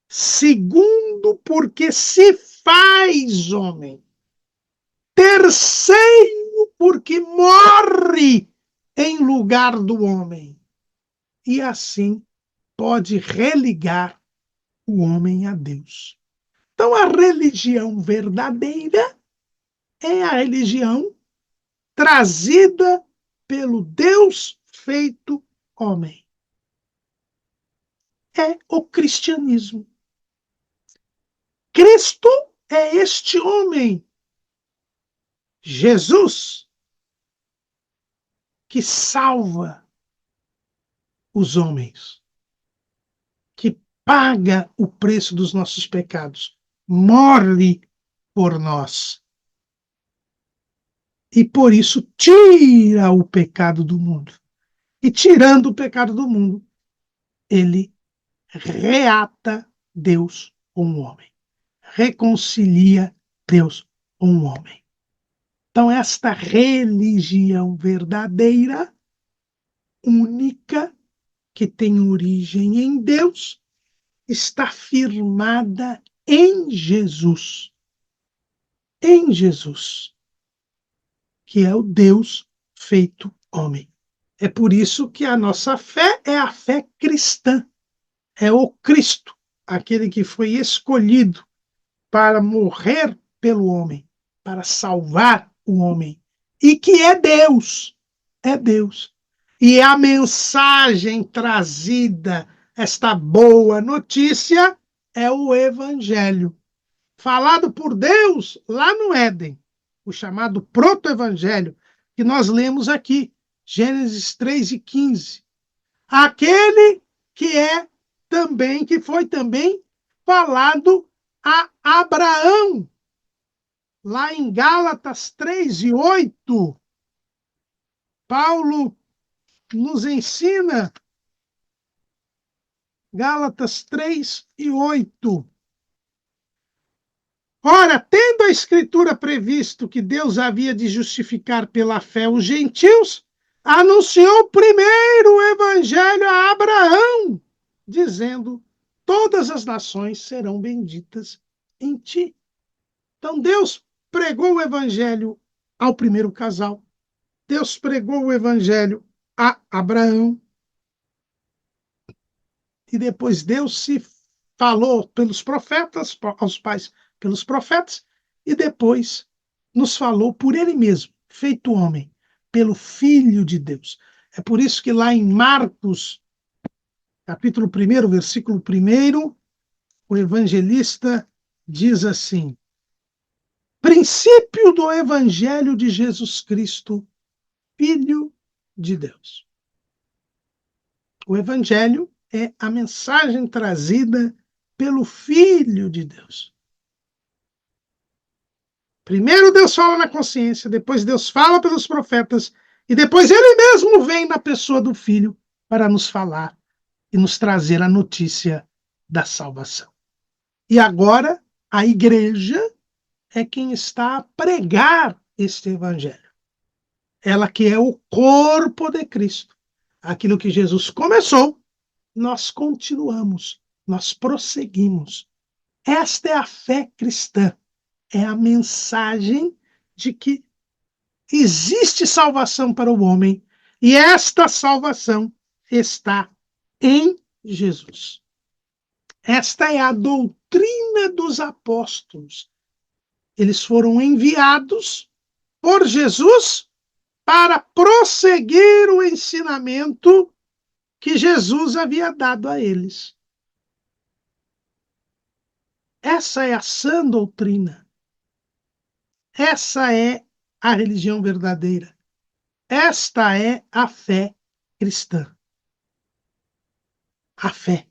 Segundo, porque se faz homem. Terceiro, porque morre em lugar do homem. E assim pode religar o homem a Deus. Então, a religião verdadeira é a religião trazida pelo Deus feito homem. É o cristianismo. Cristo é este homem, Jesus, que salva os homens, que paga o preço dos nossos pecados, morre por nós. E por isso tira o pecado do mundo. E tirando o pecado do mundo, ele reata Deus com o homem. Reconcilia Deus com o homem. Então, esta religião verdadeira, única, que tem origem em Deus, está firmada em Jesus. Em Jesus, que é o Deus feito homem. É por isso que a nossa fé é a fé cristã. É o Cristo, aquele que foi escolhido para morrer pelo homem, para salvar o homem. E que é Deus. É Deus. E a mensagem trazida, esta boa notícia, é o Evangelho. Falado por Deus lá no Éden. O chamado proto-evangelho, que nós lemos aqui, Gênesis 3 e 15. aquele que foi também falado a Abraão, lá em Gálatas 3:8, Paulo nos ensina, Gálatas 3:8. Ora, tendo a Escritura previsto que Deus havia de justificar pela fé os gentios, anunciou primeiro o evangelho a Abraão, dizendo: todas as nações serão benditas em ti. Então Deus pregou o evangelho ao primeiro casal. Deus pregou o evangelho a Abraão. E depois Deus se falou pelos profetas, aos pais pelos profetas, e depois nos falou por ele mesmo, feito homem, pelo Filho de Deus. É por isso que lá em Marcos, capítulo 1, versículo 1, o evangelista diz assim: princípio do evangelho de Jesus Cristo, Filho de Deus. O evangelho é a mensagem trazida pelo Filho de Deus. Primeiro Deus fala na consciência, depois Deus fala pelos profetas, e depois ele mesmo vem na pessoa do Filho para nos falar e nos trazer a notícia da salvação. E agora a igreja é quem está a pregar este evangelho. Ela que é o corpo de Cristo. Aquilo que Jesus começou, nós continuamos, nós prosseguimos. Esta é a fé cristã. É a mensagem de que existe salvação para o homem e esta salvação está em Jesus. Esta é a doutrina dos apóstolos. Eles foram enviados por Jesus para prosseguir o ensinamento que Jesus havia dado a eles. Essa é a sã doutrina. Essa é a religião verdadeira. Esta é a fé cristã. A fé.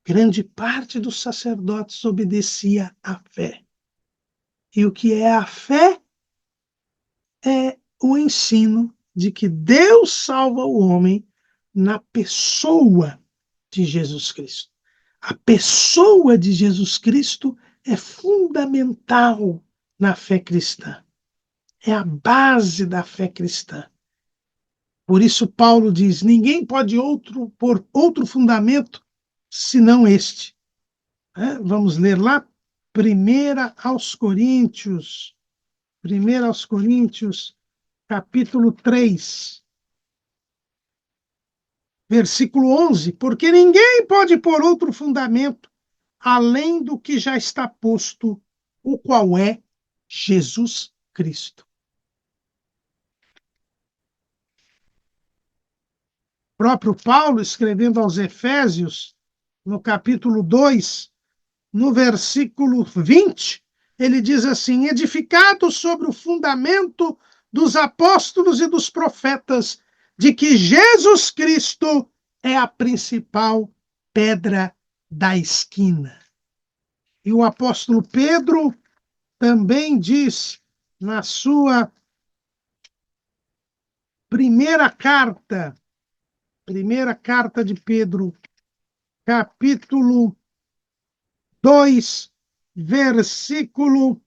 Grande parte dos sacerdotes obedecia à fé. E o que é a fé? É o ensino de que Deus salva o homem na pessoa de Jesus Cristo. A pessoa de Jesus Cristo é fundamental na fé cristã. É a base da fé cristã. Por isso Paulo diz: ninguém pode pôr outro fundamento senão este. Vamos ler lá, 1 aos Coríntios, capítulo 3, versículo 11. Porque ninguém pode pôr outro fundamento além do que já está posto, o qual é Jesus Cristo. O próprio Paulo, escrevendo aos Efésios, no capítulo 2, no versículo 20, ele diz assim: edificado sobre o fundamento dos apóstolos e dos profetas, de que Jesus Cristo é a principal pedra da esquina. E o apóstolo Pedro também diz na sua primeira carta de Pedro, capítulo 2, versículo.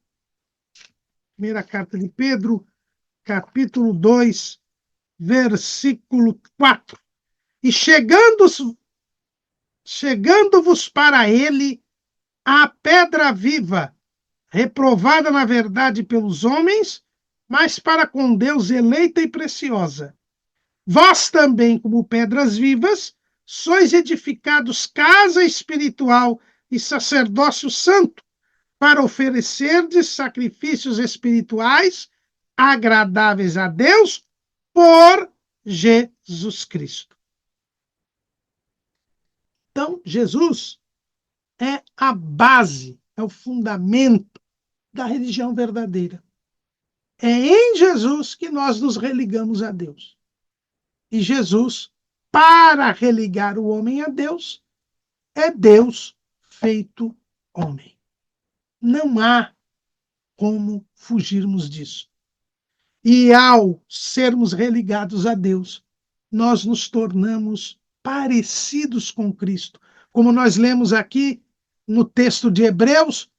Primeira carta de Pedro, capítulo 2, versículo 4. E chegando-vos para ele a pedra viva, reprovada na verdade pelos homens, mas para com Deus eleita e preciosa. Vós também, como pedras vivas, sois edificados casa espiritual e sacerdócio santo, para oferecerdes sacrifícios espirituais agradáveis a Deus por Jesus Cristo. Então, Jesus é a base, é o fundamento da religião verdadeira. É em Jesus que nós nos religamos a Deus. E Jesus para religar o homem a Deus, é Deus feito homem. Não há como fugirmos disso. E ao sermos religados a Deus, nós nos tornamos parecidos com Cristo. Como nós lemos aqui no texto de Hebreus,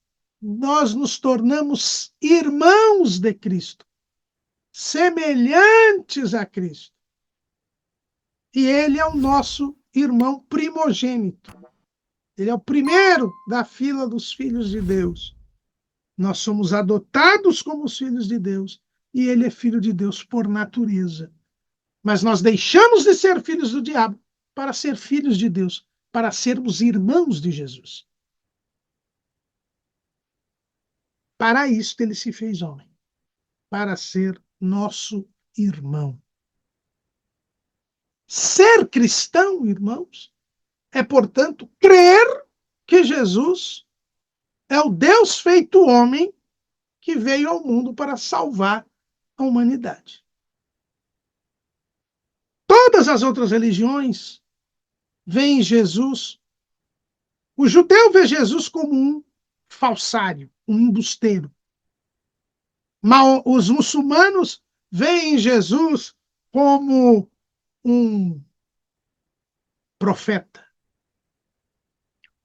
nós nos tornamos irmãos de Cristo, semelhantes a Cristo. E ele é o nosso irmão primogênito. Ele é o primeiro da fila dos filhos de Deus. Nós somos adotados como os filhos de Deus e ele é filho de Deus por natureza. Mas nós deixamos de ser filhos do diabo para ser filhos de Deus, para sermos irmãos de Jesus. Para isto ele se fez homem, para ser nosso irmão. Ser cristão, irmãos, é, portanto, crer que Jesus é o Deus feito homem que veio ao mundo para salvar a humanidade. Todas as outras religiões veem Jesus. O judeu vê Jesus como um falsário, um embusteiro. Mas os muçulmanos veem Jesus como um profeta.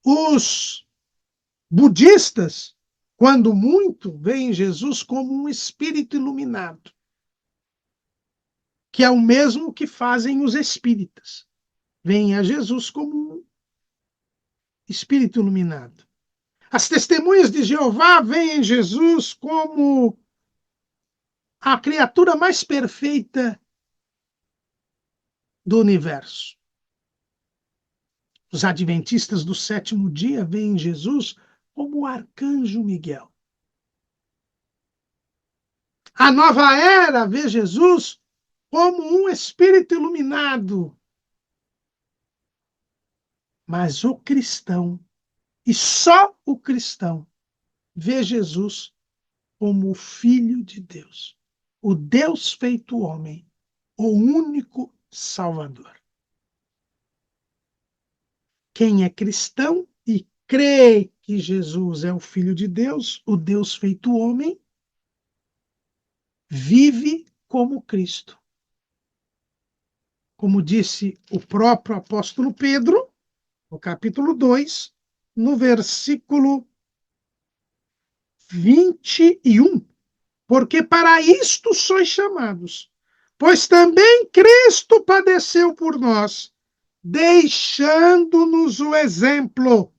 Os budistas, quando muito, veem Jesus como um espírito iluminado, que é o mesmo que fazem os espíritas. Veem a Jesus como um espírito iluminado. As testemunhas de Jeová veem Jesus como a criatura mais perfeita do universo. Os adventistas do sétimo dia veem Jesus como o arcanjo Miguel. A nova era vê Jesus como um espírito iluminado. Mas o cristão, e só o cristão, vê Jesus como o Filho de Deus, o Deus feito homem, o único Salvador. Quem é cristão e crê que Jesus é o Filho de Deus, o Deus feito homem, vive como Cristo. Como disse o próprio apóstolo Pedro, no capítulo 2, no versículo 21, porque para isto sois chamados, pois também Cristo padeceu por nós, deixando-nos o exemplo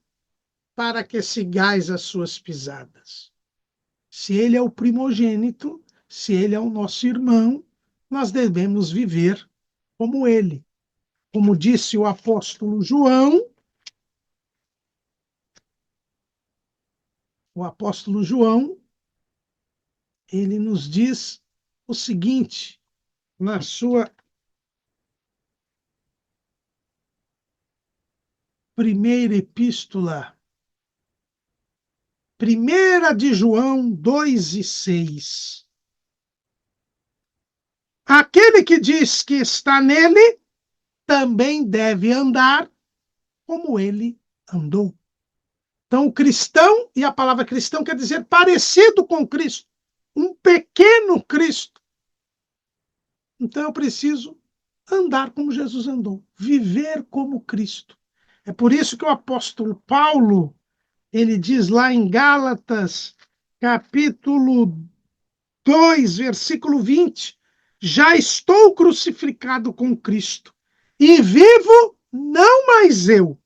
para que sigais as suas pisadas. Se ele é o primogênito, se ele é o nosso irmão, nós devemos viver como ele. Como disse o apóstolo João, ele nos diz o seguinte, na sua primeira epístola, 1 de João 2:6. Aquele que diz que está nele, também deve andar como ele andou. Então, o cristão, e a palavra cristão quer dizer parecido com Cristo, um pequeno Cristo. Então, eu preciso andar como Jesus andou, viver como Cristo. É por isso que o apóstolo Paulo, ele diz lá em Gálatas, capítulo 2, versículo 20, já estou crucificado com Cristo, e vivo não mais eu,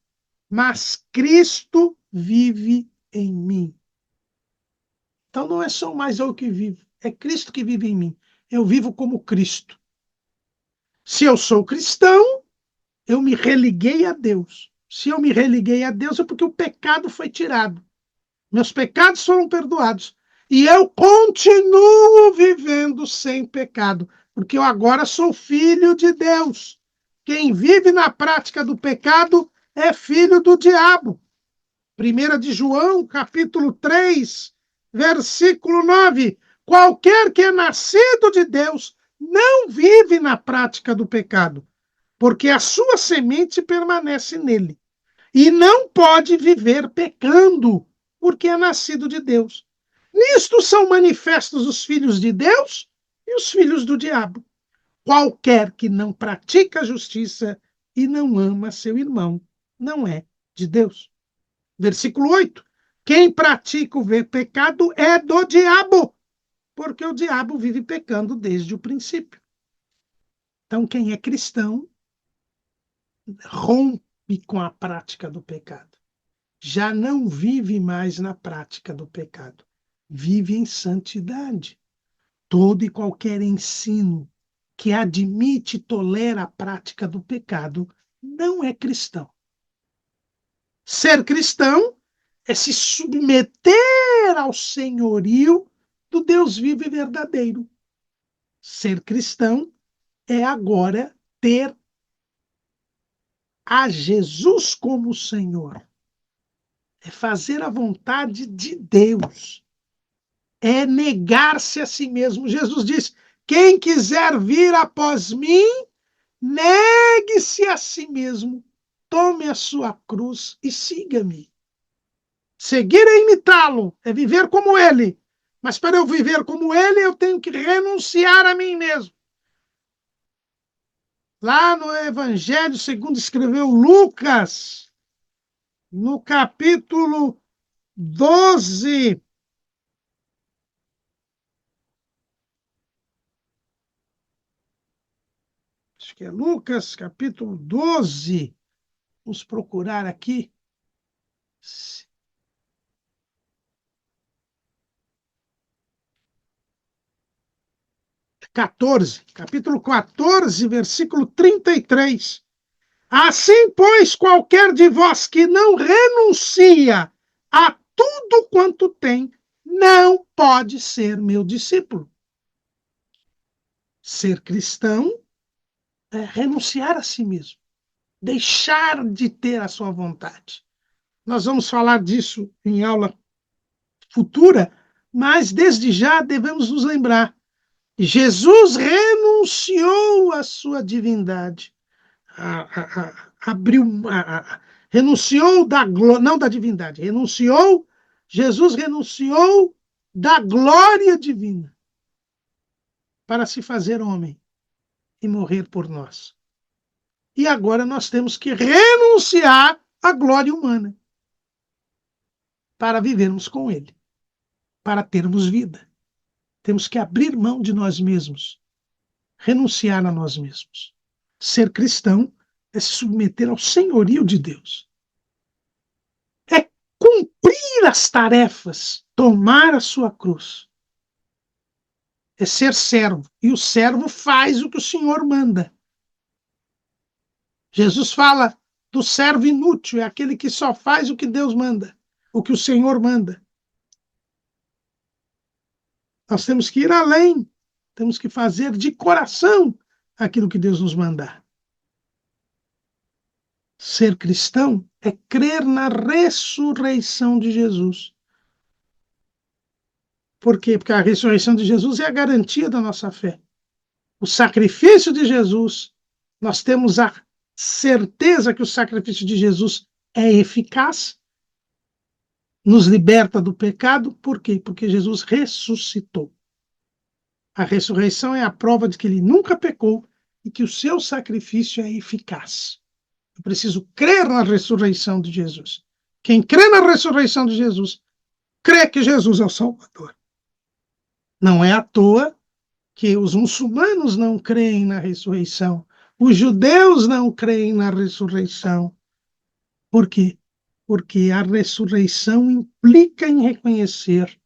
mas Cristo vive em mim. Então não é só mais eu que vivo, é Cristo que vive em mim. Eu vivo como Cristo. Se eu sou cristão, eu me religuei a Deus. Se eu me religuei a Deus é porque o pecado foi tirado. Meus pecados foram perdoados. E eu continuo vivendo sem pecado, porque eu agora sou filho de Deus. Quem vive na prática do pecado é filho do diabo. 1 de João, capítulo 3, versículo 9. Qualquer que é nascido de Deus não vive na prática do pecado, porque a sua semente permanece nele. E não pode viver pecando, porque é nascido de Deus. Nisto são manifestos os filhos de Deus e os filhos do diabo. Qualquer que não pratica a justiça e não ama seu irmão, não é de Deus. Versículo 8. Quem pratica o pecado é do diabo, porque o diabo vive pecando desde o princípio. Então, quem é cristão rompe com a prática do pecado. Já não vive mais na prática do pecado. Vive em santidade. Todo e qualquer ensino que admite e tolera a prática do pecado não é cristão. Ser cristão é se submeter ao senhorio do Deus vivo e verdadeiro. Ser cristão é agora ter a Jesus como Senhor. É fazer a vontade de Deus. É negar-se a si mesmo. Jesus disse: quem quiser vir após mim, negue-se a si mesmo, tome a sua cruz e siga-me. Seguir é imitá-lo, é viver como ele. Mas para eu viver como ele, eu tenho que renunciar a mim mesmo. Lá no Evangelho, segundo escreveu Lucas, no capítulo 12, acho que é Lucas, capítulo 12, vamos procurar aqui. 14, capítulo 14, versículo 33. Assim, pois, qualquer de vós que não renuncia a tudo quanto tem, não pode ser meu discípulo. Ser cristão é renunciar a si mesmo, deixar de ter a sua vontade. Nós vamos falar disso em aula futura, mas desde já devemos nos lembrar: Jesus renunciou à sua divindade, abriu, renunciou da glória, não da divindade, Jesus renunciou da glória divina para se fazer homem e morrer por nós. E agora nós temos que renunciar à glória humana para vivermos com ele, para termos vida. Temos que abrir mão de nós mesmos, renunciar a nós mesmos. Ser cristão é se submeter ao senhorio de Deus. É cumprir as tarefas, tomar a sua cruz. É ser servo. E o servo faz o que o Senhor manda. Jesus fala do servo inútil, é aquele que só faz o que Deus manda, o que o Senhor manda. Nós temos que ir além, temos que fazer de coração aquilo que Deus nos mandar. Ser cristão é crer na ressurreição de Jesus. Por quê? Porque a ressurreição de Jesus é a garantia da nossa fé. O sacrifício de Jesus, nós temos a certeza que o sacrifício de Jesus é eficaz, nos liberta do pecado. Por quê? Porque Jesus ressuscitou. A ressurreição é a prova de que ele nunca pecou e que o seu sacrifício é eficaz. Eu preciso crer na ressurreição de Jesus. Quem crê na ressurreição de Jesus, crê que Jesus é o Salvador. Não é à toa que os muçulmanos não creem na ressurreição, os judeus não creem na ressurreição. Por quê? Porque a ressurreição implica em reconhecer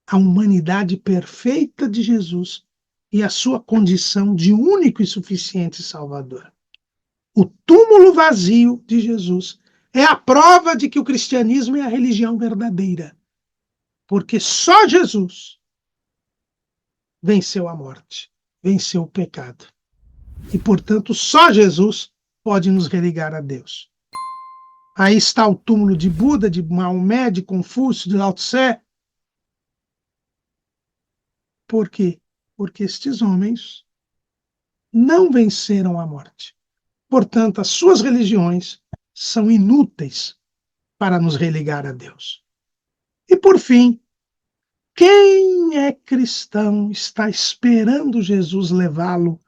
a humanidade perfeita de Jesus e a sua condição de único e suficiente Salvador. O túmulo vazio de Jesus é a prova de que o cristianismo é a religião verdadeira, porque só Jesus venceu a morte, venceu o pecado. E, portanto, só Jesus pode nos religar a Deus. Aí está o túmulo de Buda, de Maomé, de Confúcio, de Lao Tse. Por quê? Porque estes homens não venceram a morte. Portanto, as suas religiões são inúteis para nos religar a Deus. E por fim, quem é cristão está esperando Jesus levá-lo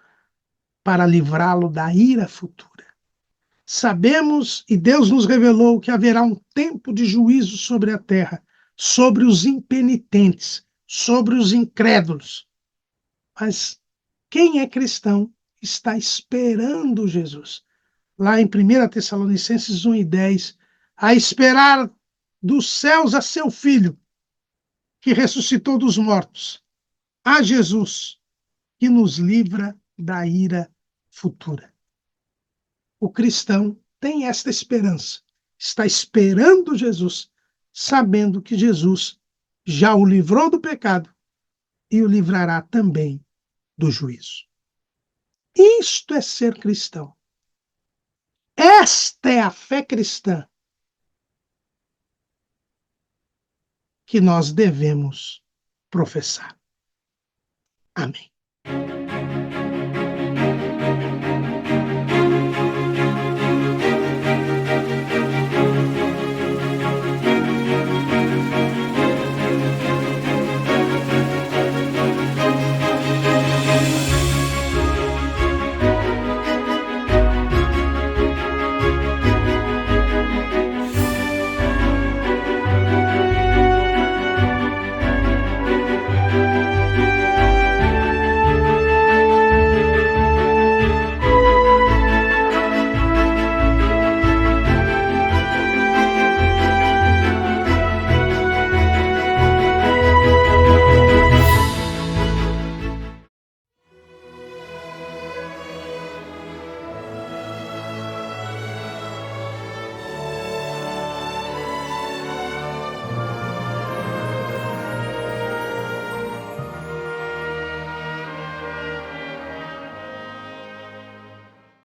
para livrá-lo da ira futura. Sabemos, e Deus nos revelou, que haverá um tempo de juízo sobre a terra, sobre os impenitentes, sobre os incrédulos. Mas quem é cristão está esperando Jesus. Lá em 1 Tessalonicenses 1:10, a esperar dos céus a seu Filho, que ressuscitou dos mortos, a Jesus, que nos livra da ira futura. O cristão tem esta esperança, está esperando Jesus, sabendo que Jesus já o livrou do pecado e o livrará também do juízo. Isto é ser cristão. Esta é a fé cristã que nós devemos professar. Amém.